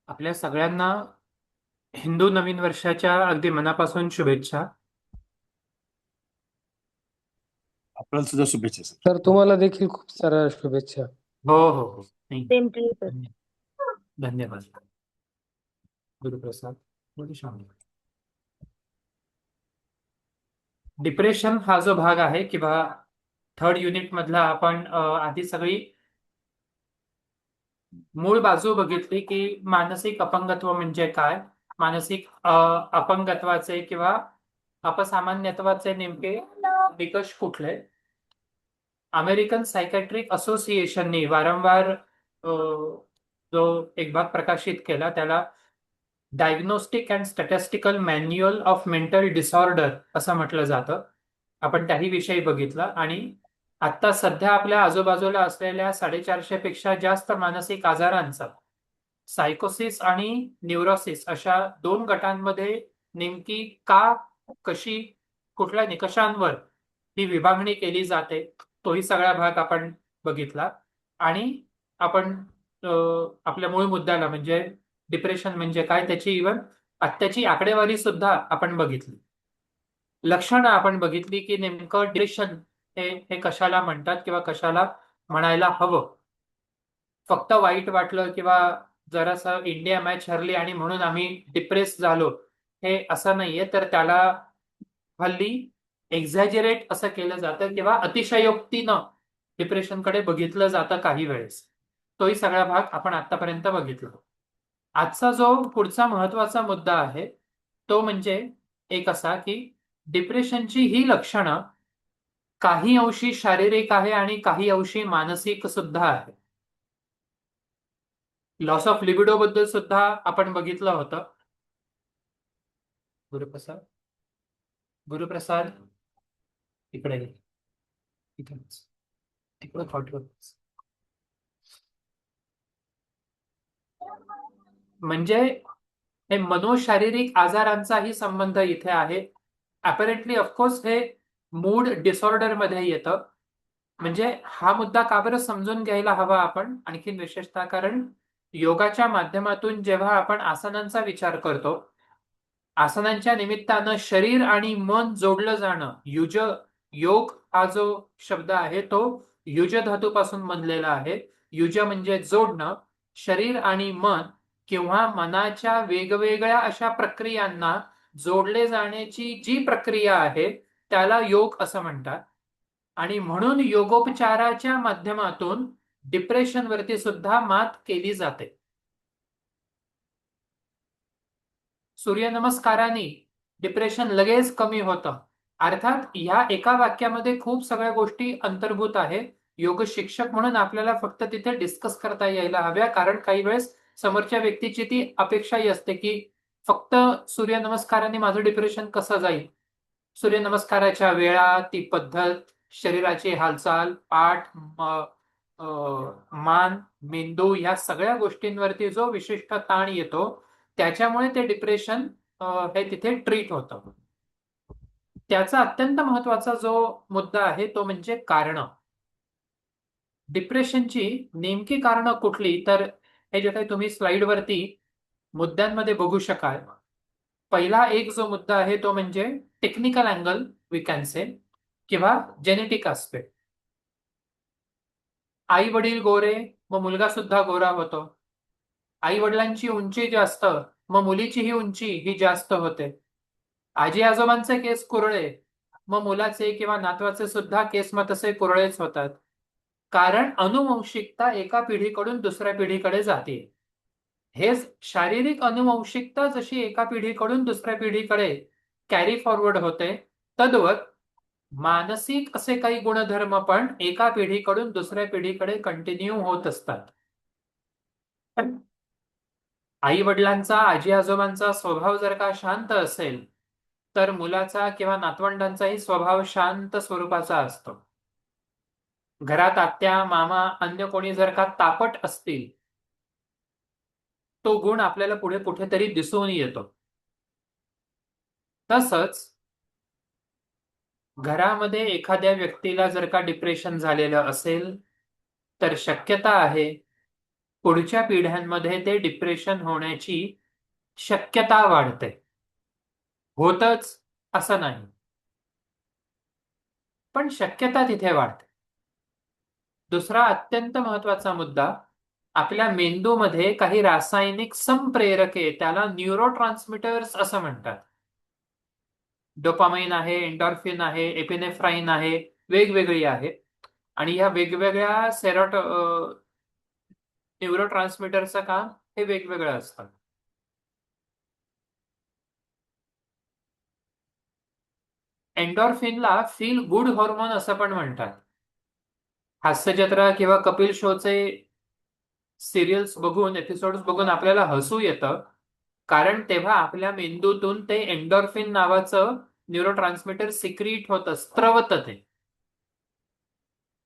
आपल्या सगळ्यांना हिंदू नवीन वर्षाच्या अगदी मनापासून शुभेच्छा. आपल्याला सुद्धा शुभेच्छा सर. तर तुम्हाला देखील खूप साऱ्या शुभेच्छा. हो हो हो, नाही, सेम टू यू सर. धन्यवाद. गुरुप्रसाद. बोलू शांत. डिप्रेशन हा जो भाग आहे किंवा थर्ड युनिट मधला आपण आधी सगळी मूळ बाजू बघितली की मानसिक अपंगत्व म्हणजे काय, मानसिक अपंगत्वाचे किंवा अपसामान्यत्वाचे नेमके निकष कुठले. अमेरिकन सायकॅट्रिक असोसिएशनने वारंवार जो एक भाग प्रकाशित केला त्याला diagnostic and statistical manual of mental disorder असं म्हटलं जातं. आपण त्याही विषयी बघितलं आणि आता सध्या आपल्या आजूबाजूला असलेल्या 450 पेक्षा जास्त मानसिक आजारांचा सायकोसिस आणि न्यूरोसिस अशा दोन गटांमध्ये नेमकी का, कशी, कुठल्या निकषांवर ही विभागणी केली जाते तोही सगळा भाग आपण बघितला. आणि आपण आपल्या मूळ मुद्द्याला म्हणजे डिप्रेशन म्हणजे काय त्याची इव्हन आत्ताची आकडेवारी सुद्धा आपण बघितली. लक्षणं आपण बघितली की नेमकं डिप्रेशन हे हे कशाला म्हणतात किंवा कशाला म्हणायला हवं. फक्त वाईट वाटलं किंवा जरासं इंडिया मॅच हरली आणि म्हणून आम्ही डिप्रेस झालो हे असं नाहीये, तर त्याला हल्ली एक्झॅजरेट असं केलं जातं किंवा अतिशयोक्तीनं डिप्रेशनकडे बघितलं जातं काही वेळेस. तोही सगळा भाग आपण आतापर्यंत बघितला. आजचा जो पुढचा महत्वाचा मुद्दा आहे तो म्हणजे एक असा की डिप्रेशनची ही लक्षणं काही अंशी शारीरिक आहे आणि काही अंशी मानसिक सुद्धा आहे. लॉस ऑफ लिबिडो बद्दल सुद्धा आपण बघितलं होतं. गुरुप्रसाद, गुरुप्रसाद इकडे ये. इकडेच तिकडे हॉटवर. म्हणजे हे मनोशारीरिक आजारांचाही संबंध इथे आहे. अपॅरेंटली ऑफकोर्स हे मूड डिसऑर्डर मध्ये येतं. म्हणजे हा मुद्दा का बरं समजून घ्यायला हवा आपण आणखीन विशेषतः कारण योगाच्या माध्यमातून जेव्हा आपण आसनांचा विचार करतो, आसनांच्या निमित्तानं शरीर आणि मन जोडलं जाणं, योग हा जो शब्द आहे तो युज धातूपासून बनलेला आहे. युज म्हणजे जोडणं. शरीर आणि मन किंवा मनाच्या वेगवेगळ्या अशा प्रक्रियांना जोडले जाण्याची जी प्रक्रिया आहे त्याला योग असं म्हणतात. आणि म्हणून योगोपचाराच्या माध्यमातून डिप्रेशनवरती सुद्धा मात केली जाते. सूर्यनमस्काराने डिप्रेशन लगेच कमी होतं. अर्थात ह्या एका वाक्यामध्ये खूप सगळ्या गोष्टी अंतर्भूत आहे. योग शिक्षक म्हणून आपल्याला फक्त तिथे डिस्कस करता यायला हव्या, कारण काही वेळेस समोरच्या व्यक्तीची ती अपेक्षाही असते की फक्त सूर्यनमस्काराने माझं डिप्रेशन कसं जाईल. सूर्यनमस्काराच्या वेळा, ती पद्धत, शरीराची हालचाल, पाठ, मान, मेंदू या सगळ्या गोष्टींवरती जो विशिष्ट ताण येतो त्याच्यामुळे ते डिप्रेशन हे तिथे ट्रीट होतं. त्याचा अत्यंत महत्वाचा जो मुद्दा आहे तो म्हणजे कारणं. डिप्रेशनची नेमकी कारणं कुठली, तर हे जे काही तुम्ही स्लाइडवरती मुद्द्यांमध्ये बघू शकाल. पहिला एक जो मुद्दा आहे तो म्हणजे technical angle we can say किंवा जेनेटिक आस्पेक्ट. आई वडील गोरे मग मुलगा सुद्धा गोरा होतो. आई वडिलांची उंची जास्त मग मुलीचीही उंची ही जास्त होते. आजी आजोबांचे केस कुरळे मग मुलाचे किंवा नातवाचे सुद्धा केस मग तसे कुरळेच होतात. कारण अनुवंशिकता एका पिढीकडून दुसऱ्या पिढीकडे जाते. हेच शारीरिक अनुवंशिकता जशी एका पिढीकडून दुसऱ्या पिढीकडे कॅरी फॉरवर्ड होते, तद्वत मानसिक असे काही गुणधर्म पण एका पिढीकडून दुसऱ्या पिढीकडे कंटिन्यू होत असतात. आई वडिलांचा, आजी आजोबांचा स्वभाव जर का शांत असेल तर मुलाचा किंवा नातवंडांचाही स्वभाव शांत स्वरूपाचा असतो. घरात आत्या, मामा, अन्य कोणी जर का तापट असतील तो गुण आपल्याला पुढे कुठेतरी दिसून येतो. तसंच घरामध्ये एखाद्या व्यक्तीला जर का डिप्रेशन झालेलं असेल तर शक्यता आहे पुढच्या पिढ्यांमध्ये ते डिप्रेशन होण्याची शक्यता वाढते. होतच असं नाही, पण शक्यता तिथे वाढते. दुसरा अत्यंत महत्वाचा मुद्दा, आपल्या मेंदूमध्ये काही रासायनिक संप्रेरके, त्याला न्यूरोट्रान्समीटर्स असं म्हणतात. डोपामाइन आहे, एंडॉर्फिन आहे, एपिनेफ्राईन आहे, वेगवेगळी आहे. आणि या वेगवेगळ्या न्यूरोट्रान्समीटरचं काम हे वेगवेगळं असतं. एंडॉर्फिनला फील गुड हॉर्मोन असं पण म्हणतात. हास्यजत्रा किंवा कपिल शोचे सिरियल्स बघून, एपिसोड्स बघून आपल्याला हसू येतं, कारण तेव्हा आपल्या मेंदूतून ते एंडॉर्फिन नावाचं न्यूरोट्रान्समीटर सिक्रीट होतं, स्त्रवतं ते.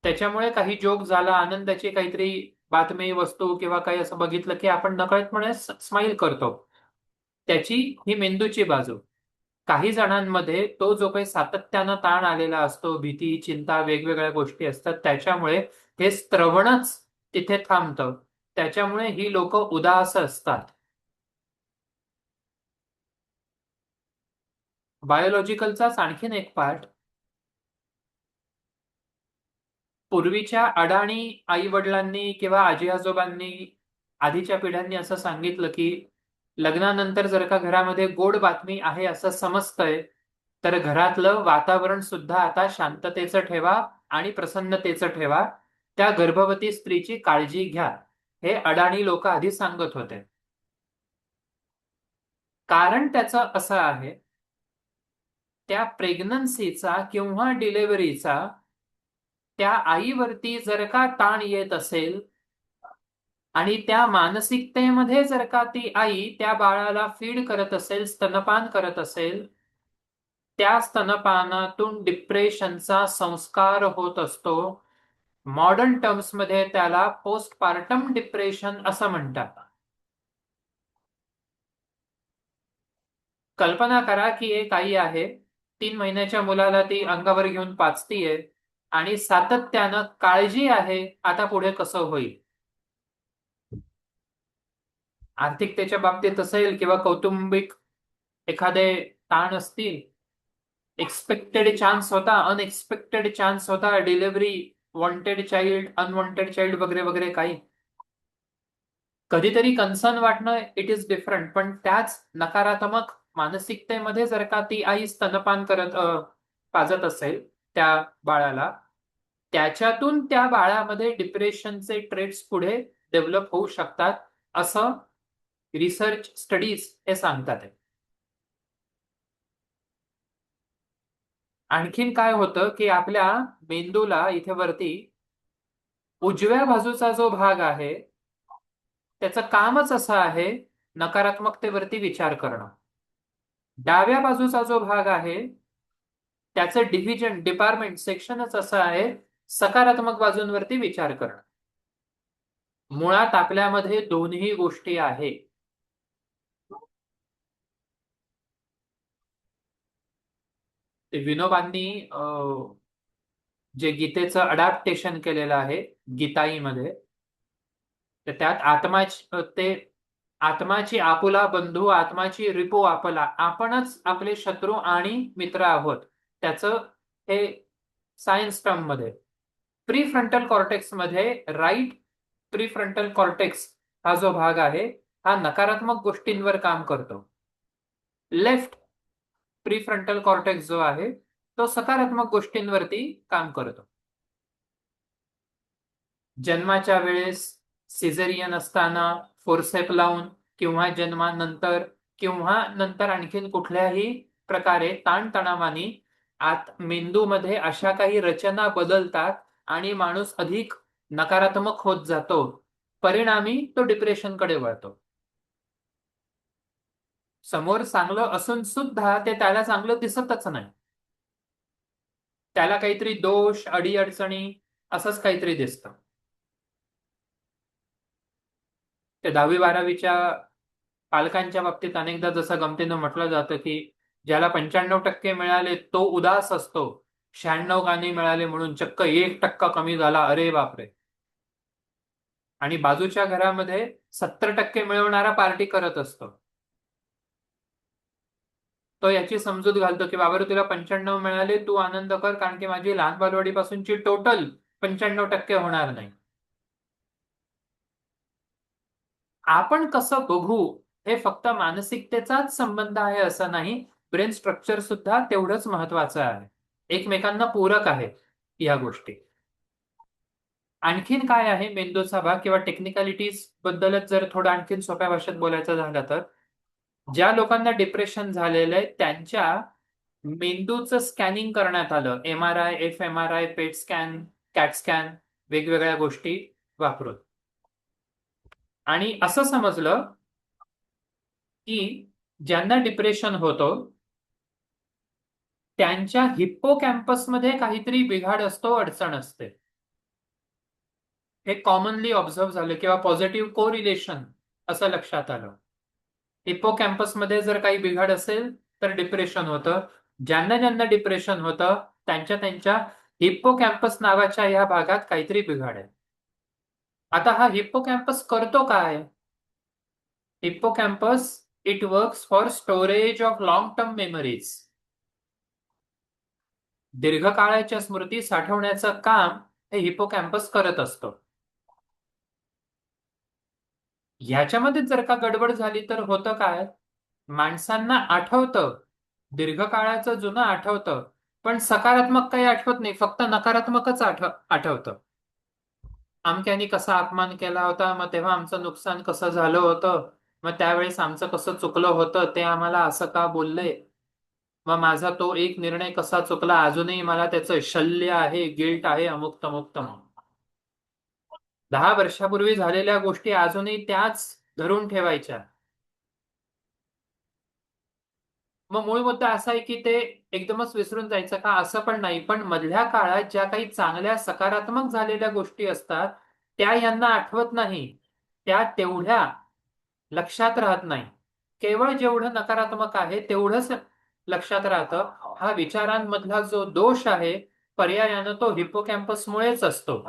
त्याच्यामुळे काही जोक झाला, आनंदाची काहीतरी बातमी, वस्तू किंवा काही असं बघितलं की आपण नकळतपणे स्माईल करतो. त्याची ही मेंदूची बाजू. काही जणांमध्ये तो जो काही सातत्यानं ताण आलेला असतो, भीती, चिंता, वेगवेगळ्या गोष्टी असतात, त्याच्यामुळे हे स्त्रवणच तिथे थांबतं. त्याच्यामुळे ही लोक उदास असतात. बायोलॉजिकलचाच आणखीन एक पार्ट, पूर्वीच्या अडाणी आई वडिलांनी किंवा आजी आजोबांनी, आधीच्या पिढ्यांनी असं सांगितलं की लग्नानंतर जर का घरामध्ये गोड बातमी आहे असं समजतंय, तर घरातलं वातावरण सुद्धा आता शांततेचं ठेवा आणि प्रसन्नतेचं ठेवा. त्या गर्भवती स्त्रीची काळजी घ्या, हे अडाणी लोक आधी सांगत होते. कारण त्याचं असं आहे, त्या प्रेग्नन्सीचा किंवा डिलेव्हरीचा त्या आईवरती जर का ताण येत असेल आणि त्या मानसिकतेमध्ये जर का ती आई त्या बाळाला फीड करत असेल, स्तनपान करत असेल, त्या स्तनपानातून डिप्रेशनचा संस्कार होत असतो. मॉडर्न टर्म्समध्ये त्याला पोस्टपार्टम डिप्रेशन असं म्हणतात. कल्पना करा की एक आई आहे, 3 महिन्याच्या मुलाला ती अंगावर घेऊन पाचतीये आणि सातत्यानं काळजी आहे आता पुढे कसं होईल. आर्थिकतेच्या बाबतीत असेल किंवा कौटुंबिक एखादे ताण असतील, एक्सपेक्टेड चान्स होता, अनएक्सपेक्टेड चान्स होता, delivery, wanted child, unwanted child वगैरे वगैरे काही, कधीतरी कन्सर्न वाटणं इट इज डिफरंट. पण त्याच नकारात्मक मानसिकतेमध्ये जर का ती आई स्तनपान करत पाजत असेल त्या बाळाला, त्याच्यातून त्या बाळामध्ये डिप्रेशनचे ट्रेट्स पुढे डेव्हलप होऊ शकतात, असं रिसर्च स्टडीज हे सांगतात. आणखीन काय होतं की आपल्या मेंदूला इथे वरती उजव्या बाजूचा जो भाग आहे त्याचं कामच असं आहे नकारात्मकतेवरती विचार करणं. डाव्या बाजूचा जो भाग आहे त्याचं डिव्हिजन, डिपार्टमेंट, सेक्शनच असं आहे सकारात्मक बाजूंवरती विचार करणं. मुळात आपल्यामध्ये दोन्ही गोष्टी आहे. ते विनोबांनी जे गीतेचं अडॅप्टेशन केलेलं आहे गीताईमध्ये, तर त्यात ते आत्माची आपुला बंधू, आत्माची रिपू आपला, आपणच आपले शत्रू आणि मित्र आहोत. त्याचं हे सायन्स टर्म मध्ये प्रीफ्रंटल कॉर्टेक्स मध्ये राईट प्रीफ्रंटल कॉर्टेक्स हा जो भाग आहे हा नकारात्मक गोष्टींवर काम करतो. लेफ्ट प्रीफ्रंटल कॉर्टेक्स जो आहे तो सकारात्मक गोष्टींवरती काम करतो. जन्माच्या वेळेस, सिझेरियन असताना, फोरसेप लावून, किंवा जन्मानंतर, किंवा नंतर आणखीन कुठल्याही प्रकारे ताणतणावानी आत मेंदूमध्ये अशा काही रचना बदलतात आणि माणूस अधिक नकारात्मक होत जातो. परिणामी तो डिप्रेशनकडे वळतो. समोर चांगलं असून सुद्धा ते त्याला चांगलं दिसतच नाही. त्याला काहीतरी दोष, अडीअडचणी असंच काहीतरी दिसतं. ते 10वी-12वीच्या पालकांच्या बाबतीत अनेकदा जसं गमतीनं म्हटलं जातं की ज्याला 95% मिळाले तो उदास असतो, 96 का नाही मिळाले म्हणून चक्क 1% कमी झाला, अरे बापरे. आणि बाजूच्या घरामध्ये 70% मिळवणारा पार्टी करत असतो. तो याची समजूत घालतो की बाबा रे, तुला 95 मिळाले, तू आनंद कर, कारण की माझी लहान बालवाडीपासूनची टोटल 95% होणार नाही. आपण कसं बघू हे फक्त मानसिकतेचाच संबंध आहे असं नाही, ब्रेन स्ट्रक्चर सुद्धा तेवढंच महत्वाचं आहे. एकमेकांना पूरक आहे या गोष्टी. आणखीन काय आहे मेंदूचा भाग किंवा टेक्निकॅलिटीज बद्दलच जर थोडं आणखीन सोप्या भाषेत बोलायचं झालं तर, ज्या लोकांना डिप्रेशन झालेलं आहे त्यांच्या मेंदूचं स्कॅनिंग करण्यात आलं, MRI, FMRI, पेट स्कॅन, कॅट स्कॅन, वेगवेगळ्या गोष्टी वापरून. आणि असं समजलं की ज्यांना डिप्रेशन होतो त्यांच्या हिप्पोकॅम्पसमध्ये काहीतरी बिघाड असतो, अडचण असते. हे कॉमनली ऑब्झर्व्ह झालं किंवा पॉझिटिव्ह कोरिलेशन असं लक्षात आलं. हिप्पोकॅम्पसमध्ये जर काही बिघाड असेल तर डिप्रेशन होतं. ज्यांना ज्यांना डिप्रेशन होतं त्यांच्या हिप्पोकॅम्पस नावाच्या या भागात काहीतरी बिघाड आहे. आता हा हिप्पोकॅम्पस करतो काय? Hippocampus it works for storage of long term memories. दीर्घकाळाच्या स्मृती साठवण्याचं काम हे हिप्पोकॅम्पस करत असतो. ह्याच्यामध्ये जर का गडबड झाली तर होतं काय, माणसांना आठवतं, दीर्घकाळाचं जुनं आठवतं, पण सकारात्मक काही आठवत नाही, फक्त नकारात्मकच आठवतं. आमक्यानी कसा अपमान केला होता, मग तेव्हा आमचं नुकसान कसं झालं होतं, मग त्यावेळेस आमचं कसं चुकलं होतं, ते आम्हाला असं का बोलले, मग माझा तो एक निर्णय कसा चुकला, अजूनही मला त्याचं शल्य आहे, गिल्ट आहे, अमुक तमुक तमुक. 10 वर्षापूर्वी झालेल्या गोष्टी अजूनही त्याच धरून ठेवायच्या. मग मूळ मुद्दा असा आहे की ते एकदमच विसरून जायचं का, असं पण नाही, पण मधल्या काळात ज्या काही चांगल्या सकारात्मक झालेल्या गोष्टी असतात त्या यांना आठवत नाही, त्या तेवढ्या लक्षात राहत नाही. केवळ जेवढं नकारात्मक आहे तेवढंच लक्षात राहतं. हा विचारांमधला जो दोष आहे पर्यायानं तो हिप्पोकॅम्पसमुळेच असतो.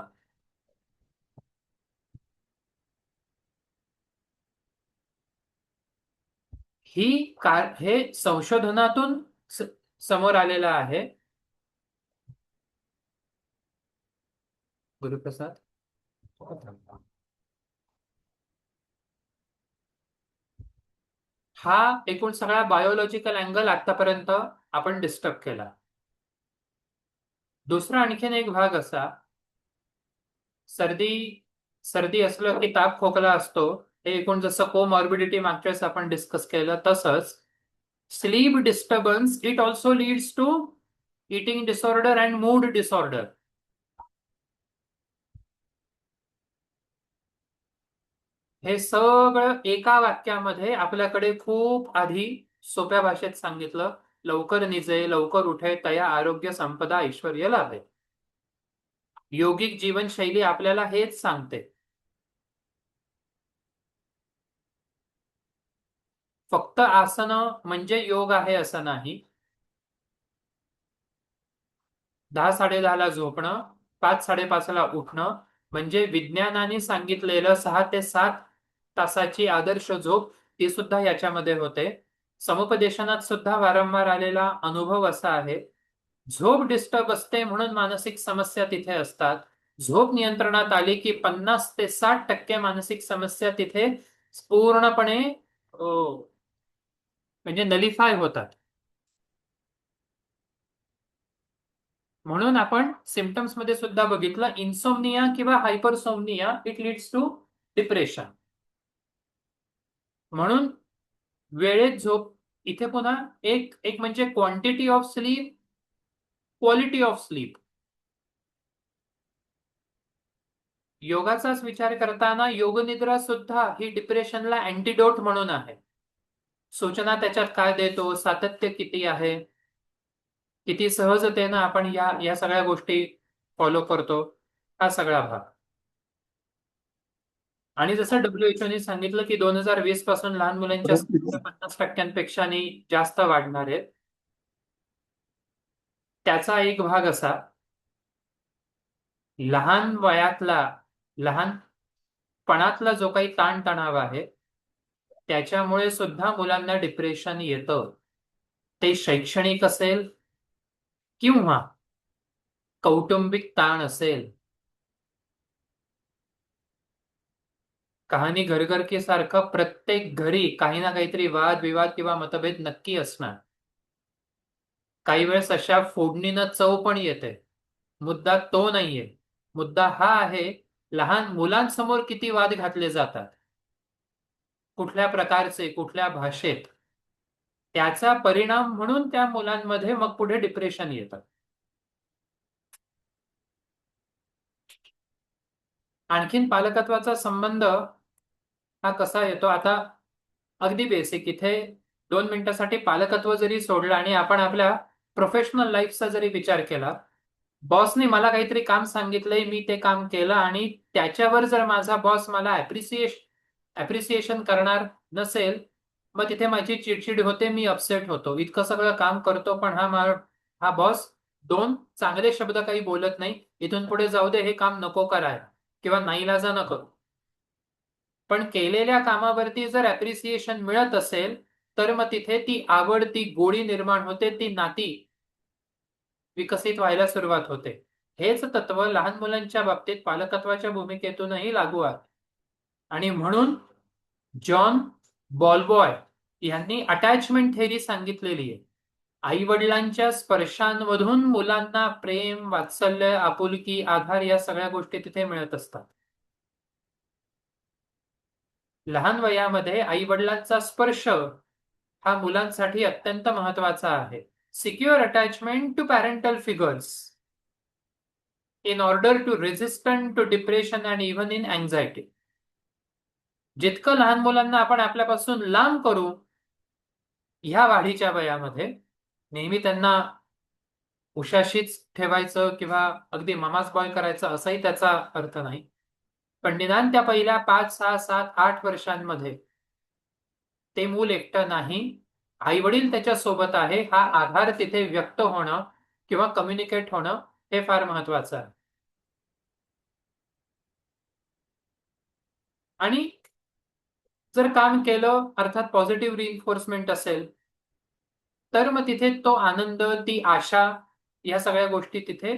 हे संशोधनातून समोर आलेलं आहे. गुरुप्रसाद, हा एकूण सगळा बायोलॉजिकल अँगल आतापर्यंत आपण डिस्टर्ब केला. दुसरा आणखीन एक भाग असा, सर्दी सर्दी असलं की ताप खोकला असतो, हे एकूण जसं कोमॉर्बिडिटी मागच्या वेळेस आपण डिस्कस केलं तसंच sleep disturbance it also leads to eating disorder and mood disorder. हे सगळं एका वाक्यामध्ये आपल्याकडे खूप आधी सोप्या भाषेत सांगितलं. लवकर निजे, लवकर उठे, तया आरोग्य संपदा ऐश्वर्य लाभे. योगिक जीवनशैली आपल्याला हेच सांगते. फक्त आसनं म्हणजे योग आहे असं नाही. 10-10:30 झोपणं, 5-5:30 उठणं म्हणजे विज्ञानाने सांगितलेलं 6 ते 7 तासाची आदर्श झोप, ती सुद्धा याच्यामध्ये होते. समुपदेशनात सुद्धा वारंवार आलेला अनुभव असा आहे, झोप डिस्टर्ब असते म्हणून मानसिक समस्या तिथे असतात. झोप नियंत्रणात आली की 50 ते 60% मानसिक समस्या तिथे पूर्णपणे म्हणजे नलिफाय होतात. म्हणून आपण सिम्पटम्स मध्ये सुद्धा बघितलं, इन्सोमनिया किंवा hypersomnia it leads to depression. म्हणून वेळेत झोप, इथे पुन्हा एक एक म्हणजे quantity of sleep, quality of sleep. योगाचाच विचार करताना योगनिद्रा सुद्धा ही डिप्रेशनला अँटीडोट म्हणून आहे. सूचना त्याच्यात काय देतो, सातत्य किती आहे, किती सहजतेनं आपण या सगळ्या गोष्टी फॉलो करतो, हा सगळा भाग. आणि जसं WHO ने सांगितलं की 2020 पासून लहान मुलांच्या संख्या 50% जास्त वाढणार आहे. त्याचा एक भाग असा, लहान वयातला लहान पणातला जो काही ताणतणाव आहे त्याच्यामुळे सुद्धा मुलांना डिप्रेशन येतं. ते शैक्षणिक असेल किंवा कौटुंबिक ताण असेल. कहाणी घर घर की सारखं प्रत्येक घरी काही ना काहीतरी वाद विवाद किंवा मतभेद नक्की असणार. काही वेळेस अशा फोडणीनं चव पण येते. मुद्दा तो नाहीये. मुद्दा हा आहे लहान मुलांसमोर किती वाद घातले जातात, कुठल्या प्रकारचे, कुठल्या भाषेत. त्याचा परिणाम म्हणून त्या मुलांमध्ये मग पुढे डिप्रेशन येतं. आणखीन पालकत्वाचा संबंध हा कसा येतो आता. अगदी बेसिक इथे 2 मिनिटासाठी पालकत्व जरी सोडलं आणि आपण आपल्या प्रोफेशनल लाईफचा जरी विचार केला. बॉसने मला काहीतरी काम सांगितलंय, मी ते काम केलं आणि त्याच्यावर जर माझा बॉस मला ऍप्रिसिएशन करणार नसेल, मग तिथे माझी चिडचिड होते, मी अपसेट होतो. इतकं सगळं काम करतो पण हा बॉस 2 चांगले शब्द काही बोलत नाही. इथून पुढे जाऊ दे, हे काम नको करायला किंवा नाईलाजानं करू. पण केलेल्या कामावरती जर ऍप्रिसिएशन मिळत असेल तर मग तिथे ती आवड, ती गोडी निर्माण होते, ती नाती विकसित व्हायला सुरुवात होते. हेच तत्व लहान मुलांच्या बाबतीत पालकत्वाच्या भूमिकेतूनही लागू आहे. आणि म्हणून जॉन बॉलबॉय यांनी अटॅचमेंट थेअरी सांगितलेली आहे. आई वडिलांच्या स्पर्शांमधून मुलांना प्रेम, वात्सल्य, आपुलकी, आधार या सगळ्या गोष्टी तिथे मिळत असतात. लहान वयामध्ये आई वडिलांचा स्पर्श हा मुलांसाठी अत्यंत महत्वाचा आहे. Secure attachment to parental figures in order to resistant to depression and even in anxiety. जितकं लहान मुलांना आपण आपल्यापासून लांब करू ह्या वाढीच्या वयामध्ये, नेहमी त्यांना उशाशीच ठेवायचं किंवा अगदी मामाच बॉय करायचं असंही त्याचा अर्थ नाही. पण निदान त्या पहिल्या 5, 6, 7, 8 वर्षांमध्ये ते मूल एकटं नाही, आई वडील त्याच्या सोबत आहे, हा आधार तिथे व्यक्त होणं किंवा कम्युनिकेट होणं हे फार महत्वाचं आहे. आणि जर काम केलं, अर्थात पॉझिटिव्ह रिइन्फोर्समेंट असेल, तर मग तिथे तो आनंद, ती आशा या सगळ्या गोष्टी तिथे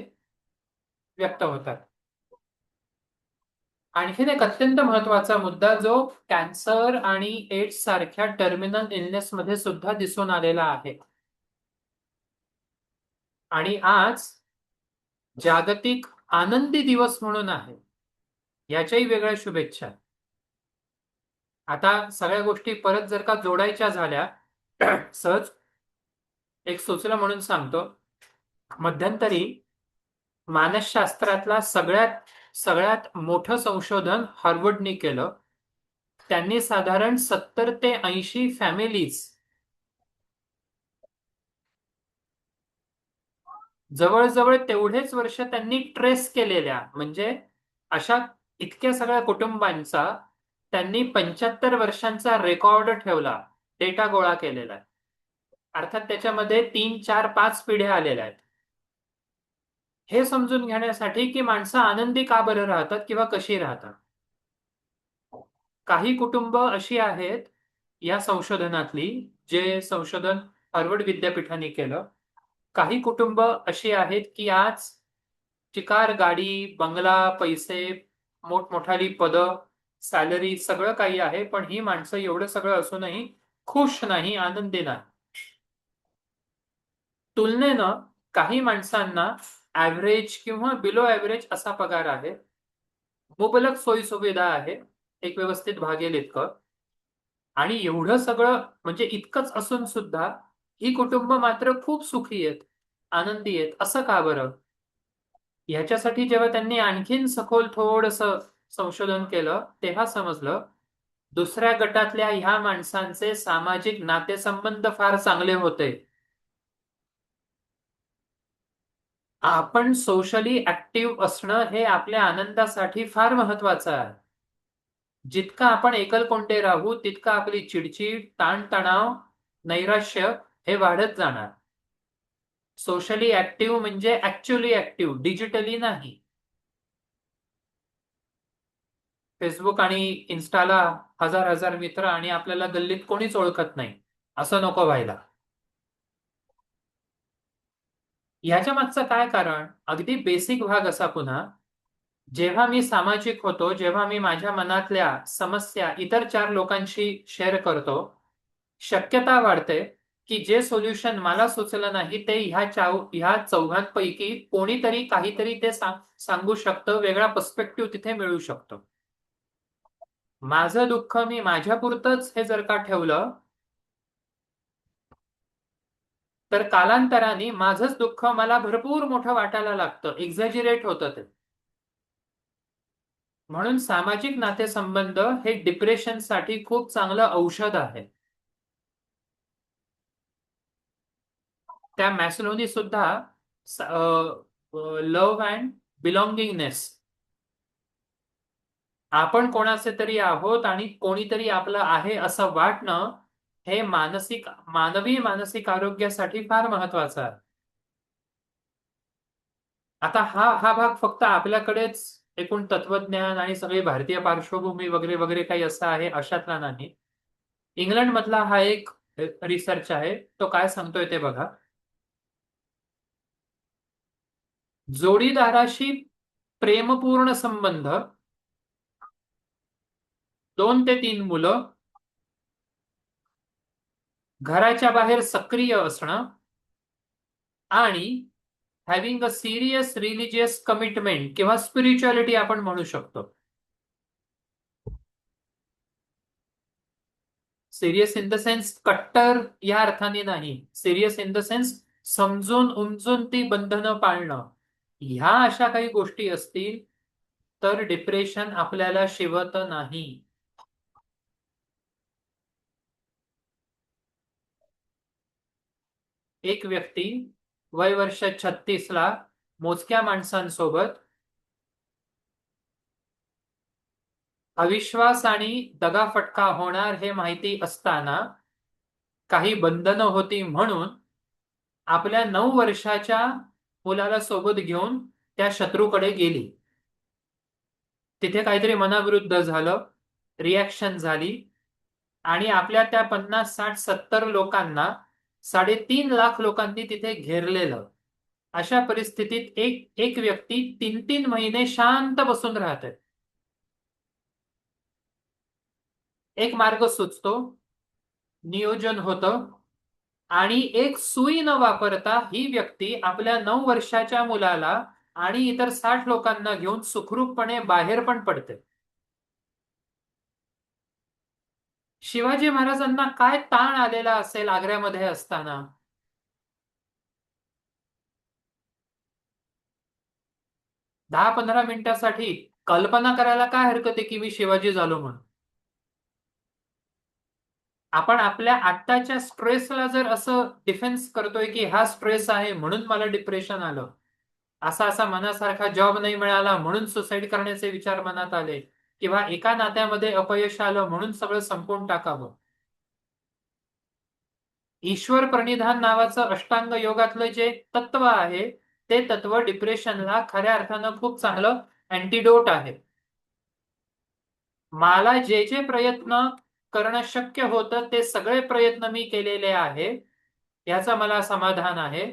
व्यक्त होतात. आणखीन एक अत्यंत महत्वाचा मुद्दा जो कॅन्सर आणि एड्स सारख्या टर्मिनल इलनेस मध्ये सुद्धा दिसून आलेला आहे. आणि आज जागतिक आनंदी दिवस म्हणून आहे. याच्याही वेगळ्या शुभेच्छा. आता सगळ्या गोष्टी परत जर का जोडायच्या झाल्या, सहज एक सुचलं म्हणून सांगतो. मध्यंतरी मानसशास्त्रातला सगळ्यात मोठं संशोधन हार्वर्डने केलं. त्यांनी साधारण 70 ते 80 फॅमिलीज जवळजवळ तेवढेच वर्ष त्यांनी ट्रेस केलेल्या, म्हणजे अशा इतक्या सगळ्या कुटुंबांचा त्यांनी 75 वर्षांचा रेकॉर्ड ठेवला, डेटा गोळा केलेला आहे. अर्थात त्याच्यामध्ये 3, 4, 5 पिढ्या आलेल्या आहेत. हे समजून घेण्यासाठी की माणसं आनंदी का बरं राहतात किंवा कशी राहतात. काही कुटुंब अशी आहेत या संशोधनातली, जे संशोधन हार्वर्ड विद्यापीठाने केलं. काही कुटुंब अशी आहेत की आज चिकार गाडी, बंगला, पैसे, मोठमोठाली पदं, सॅलरी सगळं काही आहे, पण ही माणसं एवढं सगळं असूनही खुश नाही, आनंदी नाही. तुलनेनं काही माणसांना ऍव्हरेज किंवा बिलो ऍव्हरेज असा पगार आहे, मुबलक सोयी सुविधा आहे, एक व्यवस्थित भागेल इतकं. आणि एवढं सगळं म्हणजे इतकंच असून सुद्धा ही कुटुंब मात्र खूप सुखी आहेत, आनंदी आहेत. असं का बरं? ह्याच्यासाठी जेव्हा त्यांनी आणखीन सखोल थोडंसं संशोधन केलं तेव्हा समजलं दुसऱ्या गटातल्या ह्या माणसांचे सामाजिक नातेसंबंध फार चांगले होते. आपण सोशली ऍक्टिव्ह असणं हे आपल्या आनंदासाठी फार महत्वाचं आहे. जितका आपण एकलकोंडे राहू तितका आपली चिडचिड, ताणतणाव, नैराश्य हे वाढत जाणार. सोशली ऍक्टिव्ह म्हणजे ऍक्च्युअली ऍक्टिव्ह, डिजिटली नाही. फेसबुक आणि इन्स्टाला हजार हजार मित्र आणि आपल्याला गल्लीत कोणीच ओळखत नाही, असं नको व्हायला. ह्याच्या मागचं काय कारण? अगदी बेसिक भाग असा पुन्हा, जेव्हा मी सामाजिक होतो, जेव्हा मी माझ्या मनातल्या समस्या इतर चार लोकांशी शेअर करतो, शक्यता वाढते की जे सोल्युशन मला सुचलं नाही ते ह्या चौघांपैकी कोणीतरी काहीतरी ते सांगू शकतं, वेगळा पर्स्पेक्टिव्ह तिथे मिळू शकतो. माझं दुःख मी माझ्यापुरतंच हे जर का ठेवलं तर कालांतराने माझंच दुःख मला भरपूर मोठं वाटायला लागतं, एक्झॅजिरेट होतं ते. म्हणून सामाजिक नातेसंबंध हे डिप्रेशनसाठी खूप चांगलं औषध आहे. त्या मॅस्लोनी सुद्धा लव्ह अँड बिलॉंगिंगनेस, आपण कोणाचे तरी आहोत आणि कोणीतरी आपलं आहे असं वाटणं, हे मानवी मानसिक आरोग्यासाठी फार महत्वाचं आहे. आता हा भाग फक्त आपल्याकडेच एकूण तत्वज्ञान आणि सगळी भारतीय पार्श्वभूमी वगैरे वगैरे काही असं आहे अशातला नाही. इंग्लंड मधला हा एक रिसर्च आहे, तो काय सांगतोय ते बघा. जोडीदाराशी प्रेमपूर्ण संबंध, 2 ते 3 मुलं, घराच्या बाहेर सक्रिय असणं आणि having a serious religious commitment किंवा स्पिरिच्युअलिटी आपण म्हणू शकतो. सिरियस इन द सेन्स कट्टर या अर्थाने नाही, सिरियस इन द सेन्स समजून उमजून ती बंधनं पाळणं. ह्या अशा काही गोष्टी असतील तर डिप्रेशन आपल्याला शिवत नाही. एक व्यक्ती वय वर्ष 36 ला मोजक्या माणसांसोबत अविश्वास आणि दगाफटका होणार हे माहिती असताना काही बंधनं होती म्हणून आपल्या 9 वर्षाच्या मुलाला सोबत घेऊन त्या शत्रूकडे गेली. तिथे काहीतरी मनाविरुद्ध झालं, रिॲक्शन झाली आणि आपल्या त्या 50, 60, 70 लोकांना 3.5 लाख लोकांनी तिथे घेरलेलं. अशा परिस्थितीत एक व्यक्ती 3-3 महिने शांत बसून राहते. एक मार्ग सुचतो, नियोजन होतं आणि एक सुई न वापरता ही व्यक्ती आपल्या 9 वर्षाच्या मुलाला आणि इतर 60 लोकांना घेऊन सुखरूपपणे बाहेर पण पडते. शिवाजी महाराजांना काय ताण आलेला असेल आग्र्यामध्ये असताना. 10-15 मिनिटासाठी कल्पना करायला काय हरकत आहे की मी शिवाजी झालो म्हणून. आपण आपल्या आत्ताच्या स्ट्रेसला जर असं डिफेन्स करतोय की हा स्ट्रेस आहे म्हणून मला डिप्रेशन आलं, असा मनासारखा जॉब नाही मिळाला म्हणून सुसाईड करण्याचे विचार मनात आले, किंवा एका नात्यामध्ये अपयश आलं म्हणून सगळं संपवून टाकावं. ईश्वर प्रणिधान नावाचं अष्टांग योगातलं जे तत्व आहे ते तत्व डिप्रेशनला खऱ्या अर्थानं खूप चांगलं अँटीडोट आहे. मला जे जे प्रयत्न करणं शक्य होतं ते सगळे प्रयत्न मी केलेले आहे, याचं मला समाधान आहे.